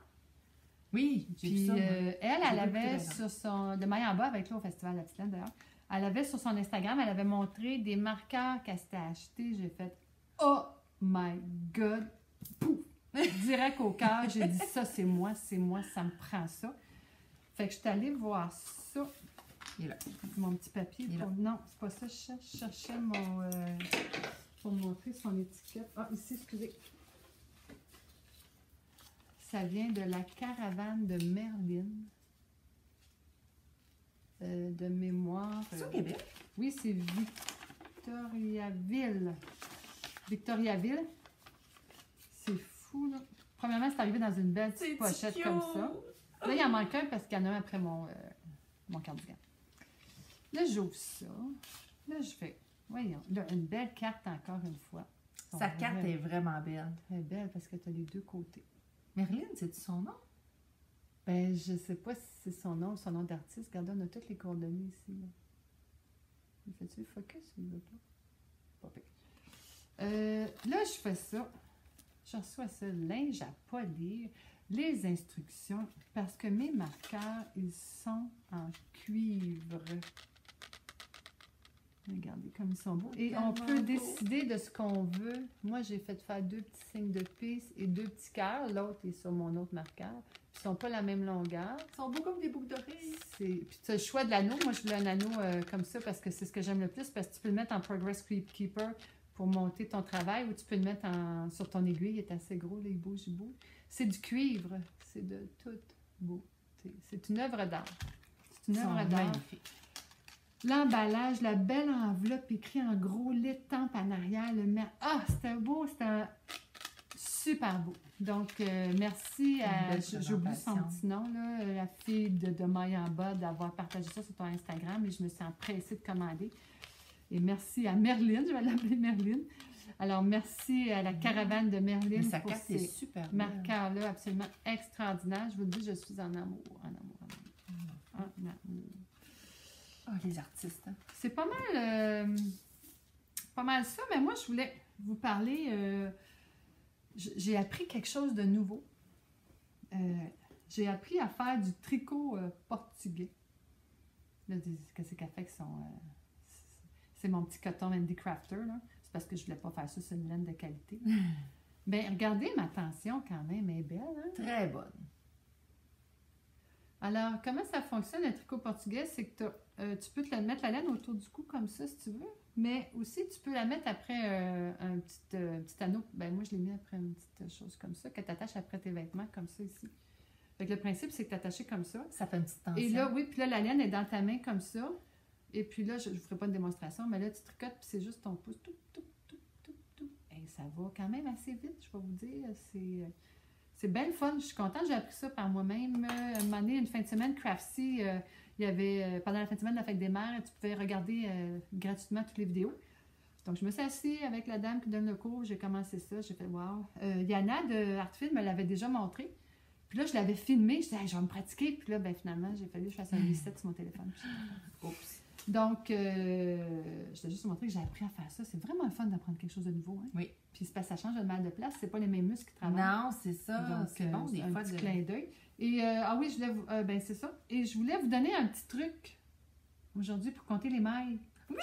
Oui, j'ai vu Puis ça. moi. elle J'ai pas avait écouté, sur son... De Maille en bas, avec là au Festival de la Petite Laine, d'ailleurs. Elle avait sur son Instagram, elle avait montré des marqueurs qu'elle s'était achetés. J'ai fait « Oh my God! » Pouf! Direct au cœur, j'ai dit « Ça, c'est moi, ça me prend ça. » Fait que je suis allée voir ça. Il est là. Mon petit papier. Il est là. Non, c'est pas ça. Je cherchais mon... pour montrer son étiquette. Ah, ici, excusez. Ça vient de la caravane de Merlin. De mémoire. C'est au Québec? Oui, c'est Victoriaville. Victoriaville. C'est fou, là. Premièrement, c'est arrivé dans une belle petite pochette cute. comme ça. Là, il en manque un parce qu'il y en a un après mon cardigan. Là, j'ouvre ça. Là, je fais, voyons, là, une belle carte encore une fois. Sa carte est vraiment belle. Très belle parce que tu as les deux côtés. Merlin, c'est-tu son nom? Ben, je sais pas si c'est son nom ou son nom d'artiste. Regardez, on a toutes les coordonnées ici. Là. Il fait-tu le focus ou il veut pas? Pas pire. Là, je fais ça. Je reçois ça, linge à polir, les instructions, parce que mes marqueurs, ils sont en cuivre. Regardez comme ils sont beaux. Et on Tellement peut beau. décider de ce qu'on veut. Moi, j'ai fait faire 2 petits signes de pisse et 2 petits cœurs. L'autre est sur mon autre marqueur. Ils ne sont pas la même longueur. Ils sont beaux comme des boucles d'oreilles. Puis tu as le choix de l'anneau. Moi, je voulais un anneau comme ça parce que c'est ce que j'aime le plus. Parce que tu peux le mettre en Progress Keeper pour monter ton travail ou tu peux le mettre sur ton aiguille. Il est assez gros, là, il bouge. C'est du cuivre. C'est de toute beauté. C'est une œuvre d'art. C'est une œuvre d'art. Magnifique. L'emballage, la belle enveloppe écrit en gros, l'étampe en arrière, le mer. Ah, c'était beau, c'était super beau. Donc, merci à, j'oublie son petit nom, là, la fille de Maille en bas, d'avoir partagé ça sur ton Instagram et je me suis empressée de commander. Et merci à Merlin, je vais l'appeler Merlin. Alors, merci à la caravane de Merlin Mais sa pour carte est ces super belle. marqueurs-là absolument extraordinaires. Je vous le dis, je suis en amour, en amour. Ah, les artistes. Hein? C'est pas mal pas mal ça, mais moi, je voulais vous parler. J'ai appris quelque chose de nouveau. J'ai appris à faire du tricot portugais. Là, qu'est-ce qu'elle fait que c'est mon petit coton Handy Crafter, là. C'est parce que je voulais pas faire ça sur une laine de qualité. Bien, regardez ma tension quand même, elle est belle, hein? Très bonne. Alors, comment ça fonctionne le tricot portugais? C'est que tu peux mettre la laine autour du cou comme ça, si tu veux. Mais aussi, tu peux la mettre après un petit anneau. Ben moi, je l'ai mis après une petite chose comme ça, que tu attaches après tes vêtements, comme ça ici. Fait que le principe, c'est que tu attaches comme ça. Ça fait une petite tension. Et là, oui, puis là, la laine est dans ta main comme ça. Et puis là, je ne vous ferai pas de démonstration, mais là, tu tricotes, puis c'est juste ton pouce. Et ça va quand même assez vite, je vais vous dire. C'est bien le fun. Je suis contente, j'ai appris ça par moi-même. Un moment donné, une fin de semaine, Craftsy, il y avait, pendant la fin de semaine de la fête des mères, tu pouvais regarder gratuitement toutes les vidéos. Donc, je me suis assise avec la dame qui donne le cours, j'ai commencé ça, j'ai fait « wow ». Yana de Artfilm me l'avait déjà montré. Puis là, je l'avais filmé, je disais hey, « je vais me pratiquer ». Puis là, ben, finalement, j'ai fallu que je fasse un reset sur mon téléphone. Oups. Donc, je t'ai juste montré que j'ai appris à faire ça. C'est vraiment le fun d'apprendre quelque chose de nouveau. Hein? Oui. Puis c'est parce que ça change de mal de place. C'est pas les mêmes muscles qui travaillent. Non, c'est ça. C'est bon, des fois. Un petit clin d'œil. Et, ah oui, je voulais vous... ben, c'est ça. Et je voulais vous donner un petit truc aujourd'hui pour compter les mailles. Oui!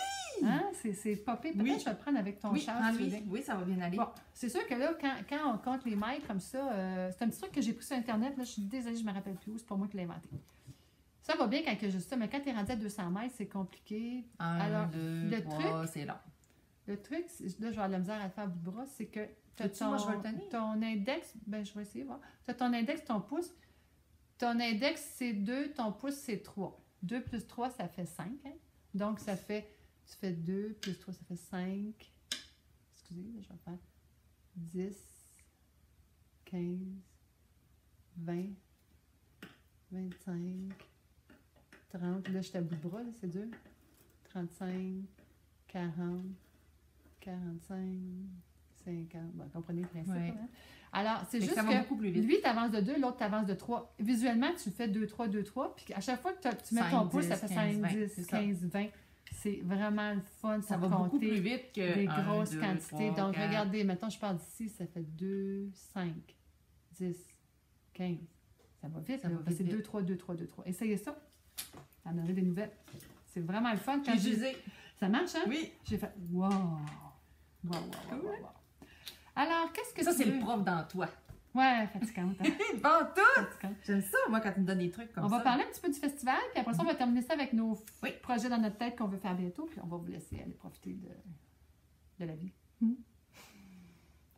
Hein? C'est popé. Peut-être que je vais le prendre avec ton char. Oui, ça va bien aller. Bon, c'est sûr que là, quand on compte les mailles comme ça, c'est un petit truc que j'ai pris sur Internet. Là, je suis désolée, je ne me rappelle plus où. C'est pas moi qui l'ai inventé. Ça va bien quand il y a juste ça, mais quand tu es rendu à 200 mètres, c'est compliqué. Alors, le truc, c'est long. Le truc, là, je vais avoir de la misère à le faire à bout de bras, c'est que tu as ton index, ben je vais essayer, voir. Tu as ton index, ton pouce. Ton index, c'est 2, ton pouce, c'est 3. 2 plus 3, ça fait 5. Hein? Donc, ça fait, tu fais 2 plus 3, ça fait 5. Excusez, je vais faire 10, 15, 20, 25, 30. Là, je suis à bout de bras, c'est dur. 35, 40, 45, 50. Bon, comprenez le principe. Ouais. Hein? Alors, c'est juste ça va beaucoup plus que vite. lui, tu avances de 2, l'autre, tu avances de 3. Visuellement, tu fais 2, 3, 2, 3. Puis à chaque fois que tu mets 5, ton pouce, 10, ça fait 15, 5, 10, 15, 20. C'est vraiment le fun. Ça va beaucoup plus vite que des grosses 2, quantités. 3, Donc, 4. regardez, maintenant, je pars d'ici, ça fait 2, 5, 10, 15. Ça va vite. C'est 2, 3, 2, 3, 2, 3. Essayez ça. Vous en aurez des nouvelles. C'est vraiment le fun. Quand ça marche, hein? Oui. J'ai fait wow! Wow. Alors, qu'est-ce que ça, tu c'est veux? le prof dans toi. Ouais, fatigante. Hein? Bon, tout! J'aime ça, moi, quand tu me donnes des trucs comme ça. On va parler un petit peu du festival, puis après ça, on va terminer ça avec nos Oui. projets dans notre tête qu'on veut faire bientôt, puis on va vous laisser aller profiter de la vie.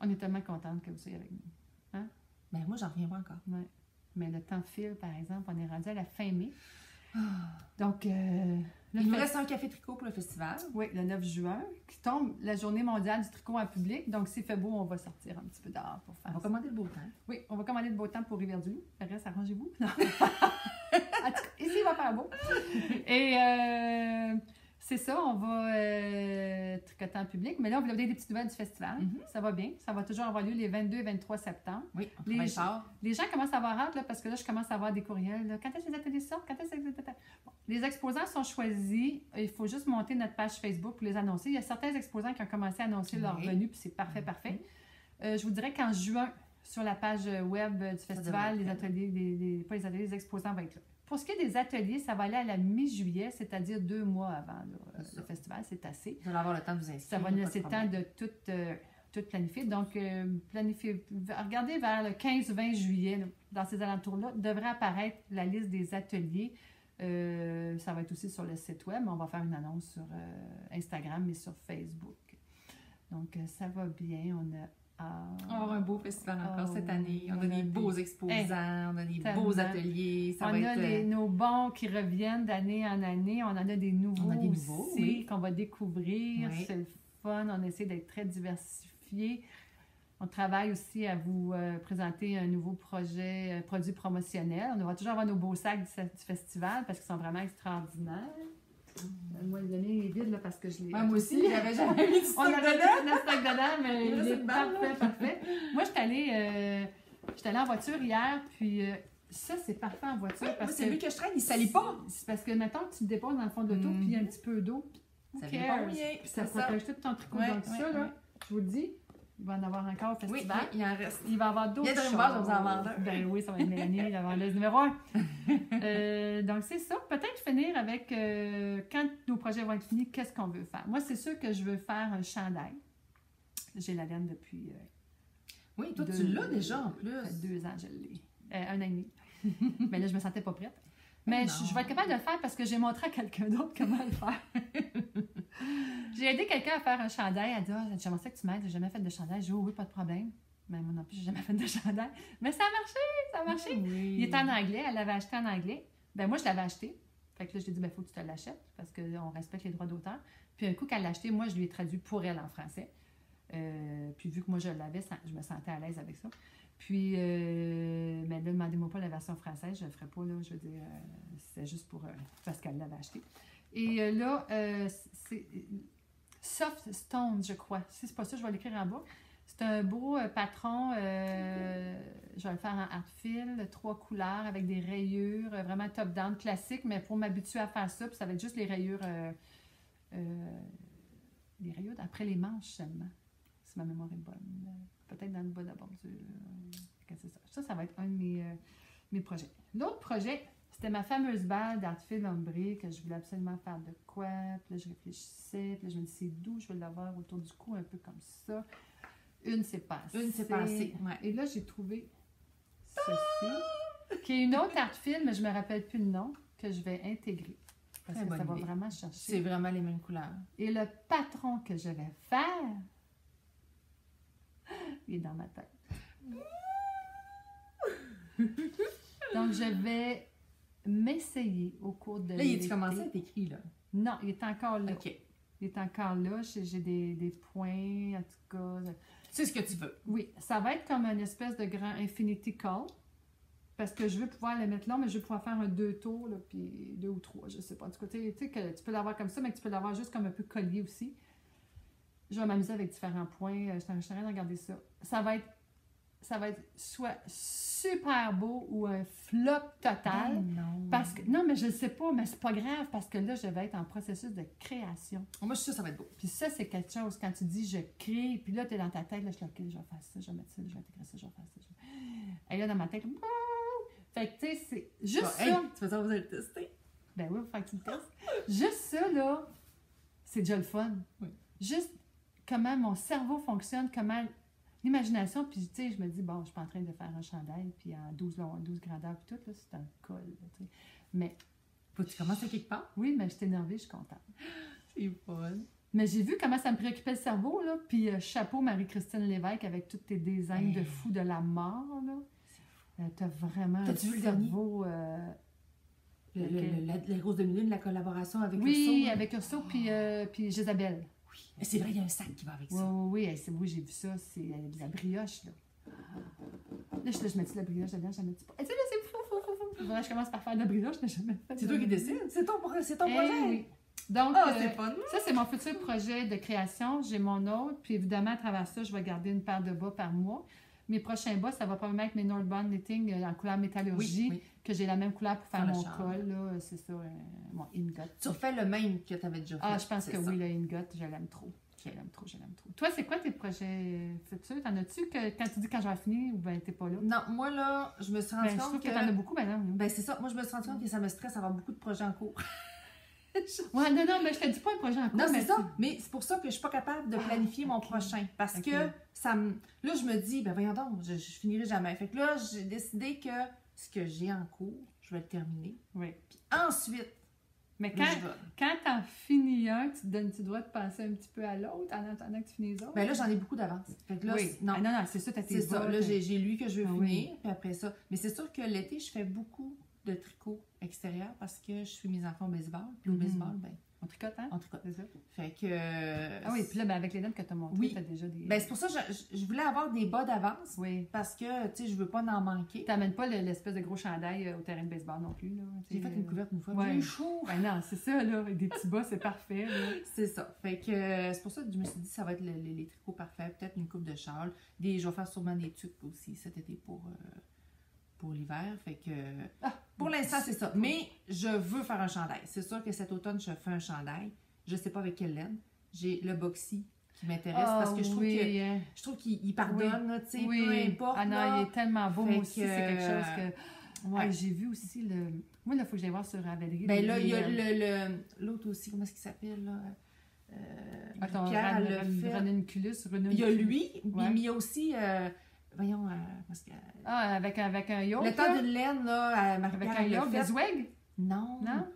On est tellement contente que vous soyez avec nous. Hein? Ben, moi, j'en reviens pas encore. Ouais. Mais le temps file, par exemple, on est rendu à la fin mai. Donc, il nous reste un café tricot pour le festival. Oui, le 9 juin, qui tombe la journée mondiale du tricot en public. Donc, s'il fait beau, on va sortir un petit peu dehors pour faire On va commander le beau temps. Oui, on va commander le beau temps pour Rivière-du-Loup. Le reste, arrangez-vous. En tout cas, ici, il va faire beau. Et c'est ça, on va tricoter en public. Mais là, on va vous donner des petites nouvelles du festival. Ça va bien. Ça va toujours avoir lieu les 22 et 23 septembre. Oui, on travaille fort. Les gens commencent à avoir hâte, là, parce que là, je commence à avoir des courriels. Là. Quand est-ce que les ateliers sortent? Quand est-ce que bon, les exposants sont choisis. Il faut juste monter notre page Facebook pour les annoncer. Il y a certains exposants qui ont commencé à annoncer leur venue, puis c'est parfait, parfait. Je vous dirais qu'en juin, sur la page web du festival, les ateliers, pas les ateliers, les exposants vont être là. Pour ce qui est des ateliers, ça va aller à la mi-juillet, c'est-à-dire 2 mois avant le festival, c'est assez. Vous allez avoir le temps de vous inscrire. Ça va nous laisser le temps de tout planifier. Donc, regardez vers le 15-20 juillet, là, dans ces alentours-là, devrait apparaître la liste des ateliers. Ça va être aussi sur le site web, mais on va faire une annonce sur Instagram et sur Facebook. Donc, ça va bien. On va avoir un beau festival encore cette année. On a des beaux exposants, on a des tellement. beaux ateliers. Ça on va a être... nos bons qui reviennent d'année en année. On en a des nouveaux, aussi qu'on va découvrir. Oui. C'est le fun. On essaie d'être très diversifié. On travaille aussi à vous présenter un nouveau projet, produit promotionnel. On va toujours avoir nos beaux sacs du festival parce qu'ils sont vraiment extraordinaires. Moi, le mien est vide là, parce que je l'ai. moi aussi, j'avais jamais mis du stock on avait dedans. mis notre stock dedans, mais il est parfait. Moi, je suis allée en voiture hier, puis ça, c'est parfait en voiture. Parce moi, celui que je traîne, il ne salit pas. C'est parce que, mettons que tu le déposes dans le fond de l'auto, puis il y a un petit peu d'eau. Ça vient pas rien. Puis ça protège tout ton tricot. Donc ça, là, je vous le dis, il va en avoir encore au festival. Oui, il en reste. Il va y avoir d'autres choses. Il y a de je vais vous en vendre un. Ben oui, ça va être Mélanie, il va avoir le numéro 1. Donc c'est ça. Peut-être finir avec, quand nos projets vont être finis, qu'est-ce qu'on veut faire. Moi, c'est sûr que je veux faire un chandail. J'ai la laine depuis... oui, toi, tu l'as déjà en plus. 2 ans, je l'ai. 1 an et demi. Mais là, je me sentais pas prête. Mais je vais être capable de le faire parce que j'ai montré à quelqu'un d'autre comment le faire. J'ai aidé quelqu'un à faire un chandail. Elle dit, j'aimerais ça que tu m'aides, j'ai jamais fait de chandail. J'ai dit, oui, pas de problème. Mais moi non plus, j'ai jamais fait de chandail. Mais ça a marché. Oui. Il était en anglais, elle l'avait acheté en anglais. Ben moi, je l'avais acheté. Fait que là, je lui ai dit, faut que tu te l'achètes parce qu'on respecte les droits d'auteur. Puis un coup qu'elle l'a acheté, moi, je lui ai traduit pour elle en français. Puis vu que moi, je l'avais, je me sentais à l'aise avec ça. Puis, mais là, demandez-moi pas la version française, je ne le ferai pas, là, je veux dire, c'est juste pour, parce qu'elle l'avait acheté. Et là, c'est Soft Stone, je crois. Si c'est pas ça, je vais l'écrire en bas. C'est un beau patron, je vais le faire en Artfil, 3 couleurs avec des rayures, vraiment top-down, classique, mais pour m'habituer à faire ça, puis ça va être juste les rayures après les manches seulement, si ma mémoire est bonne. Peut-être dans le bas de la bordure. Ça va être un de mes projets. L'autre projet, c'était ma fameuse balle d'Artfil ombré que je voulais absolument faire de quoi. Puis là, je réfléchissais. Puis là, je me disais, c'est d'où je vais l'avoir autour du cou, un peu comme ça. Une, c'est passé. Ouais. Et là, j'ai trouvé ceci, qui est une autre Artfil, mais je ne me rappelle plus le nom, que je vais intégrer. Parce que ça va vraiment chercher. C'est vraiment les mêmes couleurs. Et le patron que je vais faire, il est dans ma tête. Donc, je vais m'essayer au cours de l'été. Là, il a commencé à être écrit, là? Non, il est encore là. OK. Il est encore là. J'ai des points, en tout cas. C'est ce que tu veux. Oui, ça va être comme une espèce de grand infinity call. Parce que je veux pouvoir le mettre là, mais je veux pouvoir faire un 2 tours, là, puis 2 ou 3, je ne sais pas. En tout cas, tu sais que tu peux l'avoir comme ça, mais que tu peux l'avoir juste comme un peu collier aussi. Je vais m'amuser avec différents points. Je suis en train de regarder ça. Ça va être soit super beau ou un flop total. Non. Parce que, non, mais je ne sais pas, mais c'est pas grave parce que là, je vais être en processus de création. Moi, je suis sûre que ça va être beau. Puis ça, c'est quelque chose, quand tu dis je crée, puis là, tu es dans ta tête, là, je suis là, OK, je vais faire ça, je vais mettre ça, je vais intégrer ça, je vais faire ça. Et là, dans ma tête, fait que, tu sais, c'est juste ça. Hey, tu vas dire, vous allez le tester? Ben oui, il faut que tu le testes. Juste ça, là, c'est déjà le fun. Oui. Juste comment mon cerveau fonctionne, comment l'imagination, puis tu sais, je me dis, bon, je suis pas en train de faire un chandail, puis en 12 grandeurs, puis tout, là, c'est un col, tu sais. Mais... Faut que tu commences à quelque part? Oui, mais je suis énervée, je suis contente. C'est fun. Mais j'ai vu comment ça me préoccupait le cerveau, là, puis chapeau Marie-Christine Lévesque avec tous tes designs de fou de la mort, là. T'as vraiment un cerveau... Les roses de lune, la collaboration avec Urso. Oui, avec Urso, puis Jésabelle. Oui, mais c'est vrai, il y a un sac qui va avec ça. Oui, j'ai vu ça, c'est de la brioche, là. Là, je mets-tu de la brioche dedans, je ne mets-tu pas. Tu sais, là, c'est fou. Faudrait que je commence par faire de la brioche, mais je n'ai jamais fait. C'est toi qui décides, c'est ton projet. Oui. Donc, c'est fun. Ça, c'est mon futur projet de création. J'ai mon autre, puis évidemment, à travers ça, je vais garder une paire de bas par mois. Mes prochains bas, ça va probablement être mes Northbound Knitting en couleur métallurgie, que j'ai la même couleur pour faire mon col, là, c'est ça, mon ingot. Tu refais le même que tu avais déjà fait. Ah, je pense que oui, le ingot, je l'aime trop. Je l'aime trop. Toi, c'est quoi tes projets futurs? T'en as-tu que quand tu dis quand je vais finir ou ben t'es pas là? Non, moi là, je me suis rendu compte je trouve que t'en as beaucoup, maintenant. Ben c'est ça, moi je me suis rendu compte que ça me stresse d'avoir beaucoup de projets en cours. Ouais, non, mais je te dis pas un projet en cours. Non, c'est ça. Mais c'est pour ça que je suis pas capable de planifier mon prochain. Parce que ça me... Là, je me dis, ben voyons donc, je finirai jamais. Fait que là, j'ai décidé que ce que j'ai en cours, je vais le terminer. Oui. Puis ensuite, mais quand t'en finis un, tu dois te passer un petit peu à l'autre en attendant que tu finisses l'autre. Ben là, j'en ai beaucoup d'avance. Fait que là, non, c'est ça, t'as tes c'est ça. Là, j'ai lu que je veux finir, puis après ça. Mais c'est sûr que l'été, je fais beaucoup de tricot extérieur parce que je suis mes enfants au baseball. Puis au baseball, ben... On tricote, hein? On tricote. C'est ça. Fait que... Ah oui, puis là, ben, avec les notes que tu as montrées, tu as déjà des... Ben c'est pour ça que je voulais avoir des bas d'avance. Oui. Parce que, tu sais, je veux pas en manquer. Tu n'amènes pas l'espèce de gros chandail au terrain de baseball non plus, là. J'ai fait une couverte une fois. Ouais. J'ai chaud. Ben non, c'est ça, là. Avec des petits bas, c'est parfait, là. C'est ça. Fait que c'est pour ça que je me suis dit ça va être les tricots parfaits. Peut-être une coupe de châle. Je vais faire sûrement des tuques aussi cet été pour l'hiver. Fait que... pour l'instant, c'est ça. Mais je veux faire un chandail. C'est sûr que cet automne, je fais un chandail. je sais pas avec quelle laine. J'ai le Boxy qui m'intéresse parce que je trouve qu'il pardonne, là, tu sais, peu importe. Ah non, là. il est tellement beau, moi aussi, c'est quelque chose que... Ouais. J'ai vu aussi le... Moi, il faut que j'aille voir sur Ravelry. Ben là, il y a l'autre aussi, comment est-ce qu'il s'appelle, là? Attends, Pierre, elle l'a fait. Ranunculus. Il y a lui, mais il y a aussi... voyons, parce que... Ah, avec un yoke, le temps d'une laine, là, avec un yoke de Zweg? Non. Non?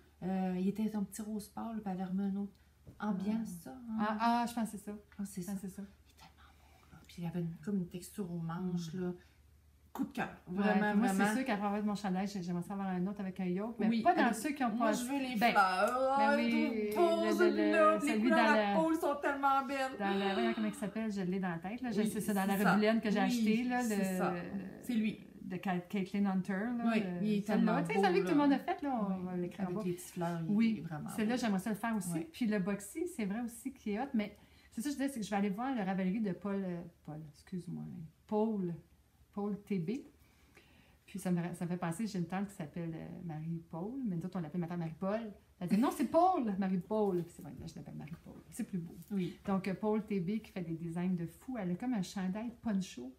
Il était un petit rose pâle, puis elle avait remis un autre ambiance, ça. Hein? Ah, je pense que c'est ça. C'est ça. C'est ça. Il est tellement beau, là. Puis il avait comme une texture aux manches, là. Coup de cœur. Vraiment, moi, c'est sûr qu'après avoir mon chandail, j'aimerais ça avoir un autre avec un yoke, mais pas dans ceux qui ont pas... Moi, je veux les fleurs. Oui, les couleurs à la peau sont tellement belles. Voyons comment il s'appelle, je l'ai dans la tête. Là. C'est ça, dans la revue que j'ai acheté. C'est lui. De Caitlin Hunter. Là, oui, il est tellement beau. Tu sais, celui que tout le monde a fait, là, on va l'écrire en bas. Avec les petites fleurs, oui, vraiment celle-là, j'aimerais ça le faire aussi. Oui. Puis le Boxy, c'est vrai aussi qu'il est hot, mais c'est ça que je disais, c'est que je vais aller voir le Ravelry de Paul TB. Puis ça me fait penser, j'ai une tante qui s'appelle Marie-Paul, mais nous autres, on l'appelle ma tante Marie-Paul. Elle dit non, c'est Paul, Marie-Paul. C'est vrai, là, je l'appelle Marie-Paul. C'est plus beau. Oui. Donc, Paul TB qui fait des designs de fou. Elle a comme un chandail poncho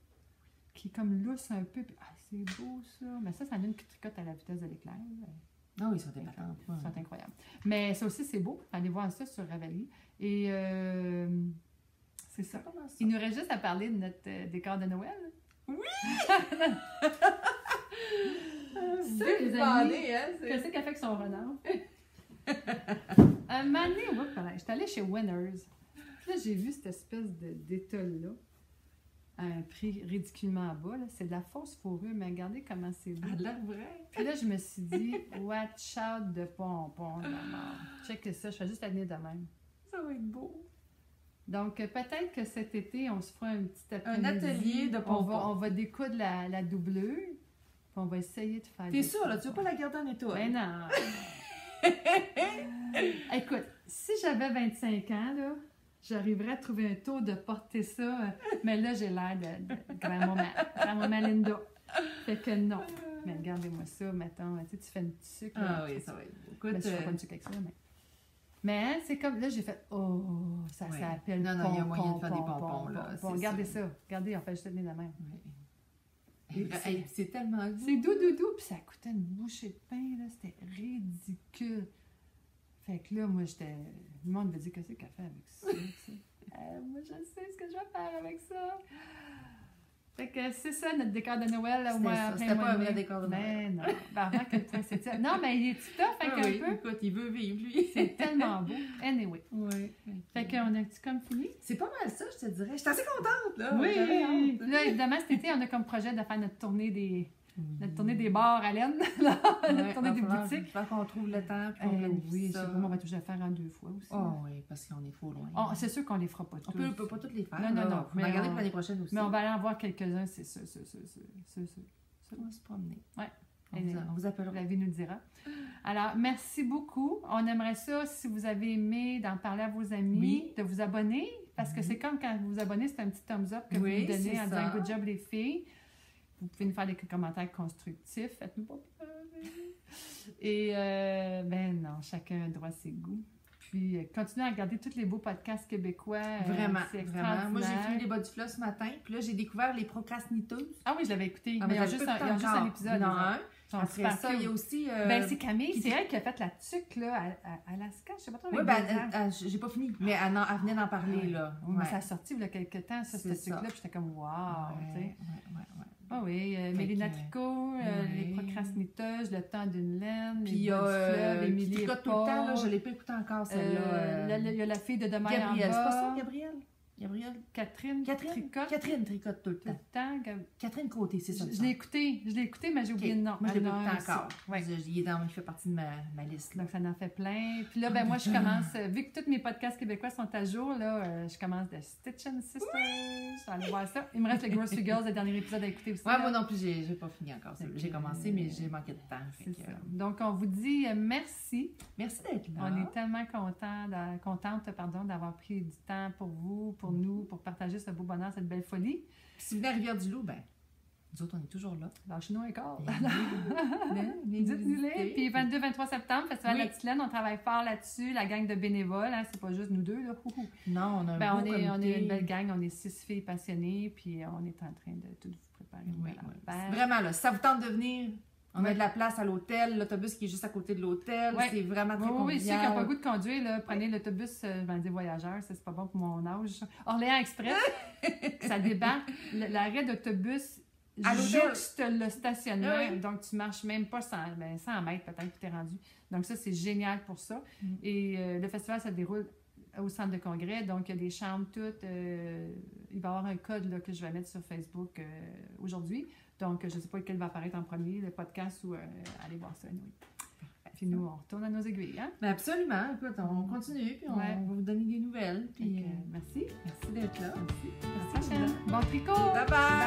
qui est comme lousse un peu. Puis, c'est beau ça. Mais ça donne une qui tricote à la vitesse de l'éclair. Ah oui, ils sont épatants. Ils sont incroyables. Mais ça aussi, c'est beau. Allez voir ça sur Ravelry. Et c'est ça. Il nous reste juste à parler de notre décor de Noël. Oui! C'est les amis. Qu'est-ce qu'elle fait avec son renard? Un moment donné, j'étais allée chez Winners. Puis là, j'ai vu cette espèce d'étole-là à un prix ridiculement bas. Là. C'est de la fausse fourrure, mais regardez comment c'est beau. Elle a l'air vrai. Puis là, je me suis dit, watch out de pompons. Check ça, je fais juste la tenir de même. Ça va être beau. Donc, peut-être que cet été, on se fera un petit un atelier de pompons. On va découdre la doublure. Puis on va essayer de faire. T'es sûre, là? Tu veux pas la garder en état? Ben non! Écoute, si j'avais 25 ans, là, j'arriverais à trouver un taux de porter ça. Mais là, j'ai l'air de grand-maman Linda. Fait que non. Mais regardez-moi ça, mettons. Tu fais une sucre. Ah oui, ça va être beau. Écoute, je ne ferai pas une sucre avec ça, mais hein, c'est comme, là, j'ai fait, ça s'appelle Non, il y a moyen de faire des pompons, là. Regardez ça. Regardez, on fait juste tenir la main. C'est tellement doux. C'est doux, puis ça coûtait une bouchée de pain, là. C'était ridicule. Fait que là, moi, le monde me dit, qu'est-ce qu'elle fait avec ça? Moi, je sais ce que je vais faire avec ça. Fait que c'est ça, notre décor de Noël. C'était pas un vrai décor de Noël. Mais non. Avant que le prince était... Non, mais il est tough un peu. Écoute, il veut vivre, lui. C'est tellement beau. Anyway. Oui. Fait qu'on a-tu comme fini? C'est pas mal ça, je te dirais. Je suis assez contente, là. Oui. J'avais hâte. Là, évidemment, cet été, on a comme projet de faire notre tournée des bars à laine. Notre tournée des boutiques. Il faut qu'on trouve le temps. Oui, c'est bon, on va toujours le faire en 2 fois aussi. Oh oui, parce qu'on est trop loin. C'est sûr qu'on les fera pas tous. On peut pas toutes les faire. Non. On va regarder pour l'année prochaine aussi. Mais on va aller en voir quelques-uns, c'est sûr. On va se promener. Oui. On vous appellera. La vie nous le dira. Alors, merci beaucoup. On aimerait ça, si vous avez aimé, d'en parler à vos amis, de vous abonner, parce que c'est comme quand vous vous abonnez, c'est un petit thumbs up que vous nous donnez en disant « Good job les filles ». Vous pouvez nous faire des commentaires constructifs. Faites-nous pas peur. Et, non, chacun a droit à ses goûts. Puis, continuez à regarder tous les beaux podcasts québécois. Vraiment. Moi, j'ai fini les bas du flot ce matin, puis là, j'ai découvert les procrastiniteuses. Ah oui, je l'avais écouté. Mais il y a juste un épisode. Non, après ça, il y a aussi... c'est Camille, c'est elle qui a fait la tuque, là, à Alaska. Je sais pas trop. Oui, j'ai pas fini, mais elle venait d'en parler, là. Mais ça a sorti il y a quelques temps, cette tuque-là, puis j'étais comme, wow, tu sais. Ah oui, Mélina Tricot, les procrastiniteuses, le temps d'une laine, puis il y a Émilie tout le temps, là, je l'ai pas écouté encore, celle-là. Il y a la fille de Demain en bas. C'est pas ça, Gabrielle? Catherine Tricotte. Catherine Tricotte tout le temps. Catherine Côté, c'est ça. Je l'ai écouté, mais j'ai oublié le nom. Moi, je l'ai pas écouté encore. Ouais. Il fait partie de ma liste. Donc, ça en fait plein. Puis là, moi, je commence, vu que tous mes podcasts québécois sont à jour, là, je commence de Stitch and Sisters. Je vais aller voir ça. Il me reste le Grocery Girls, le dernier épisode à écouter aussi. Ouais, moi non plus, j'ai pas fini encore. J'ai commencé, mais j'ai manqué de temps. C'est ça. Donc, on vous dit merci. Merci d'être là. On est tellement contente d'avoir pris du temps pour vous, pour nous, pour partager ce beau bonheur, cette belle folie. Si vous venez à Rivière-du-Loup, Nous autres, on est toujours là. Lâchez-nous un corps. Dites-nous Dites-nous-les. Puis 22-23 septembre, Festival Oui. La Petite Laine, on travaille fort là-dessus. La gang de bénévoles, hein, c'est pas juste nous deux. Là. Non, on a un Ben, beau on est une belle comité. gang, on est 6 filles passionnées, puis on est en train de tout vous préparer. une Oui, belle oui. affaire. Vraiment, là, si ça vous tente de venir, on a Oui. de la place à l'hôtel, l'autobus qui est juste à côté de l'hôtel, Oui. c'est vraiment très Oui, ceux qui n'ont convivial. pas le goût de conduire, là, prenez l'autobus, je vais dire voyageur, ça, c'est pas bon pour mon âge. Orléans Express, ça débarque. L'arrêt d'autobus À l'hôtel. jouxte le stationnement, Oui. donc tu marches même pas 100 mètres peut-être que tu es rendu. Donc ça, c'est génial pour ça. Mm. Et le festival, ça déroule au centre de congrès, donc il y a des chambres toutes. Il va y avoir un code là, que je vais mettre sur Facebook aujourd'hui. Donc, je ne sais pas lequel va apparaître en premier, le podcast ou allez voir ça. Oui. Puis nous, on retourne à nos aiguilles. Hein? Ben absolument. Écoute, on continue, puis on Ouais. va vous donner des nouvelles. Puis, Donc, merci. merci d'être là. Merci. À la prochaine. Bon tricot! Bye bye!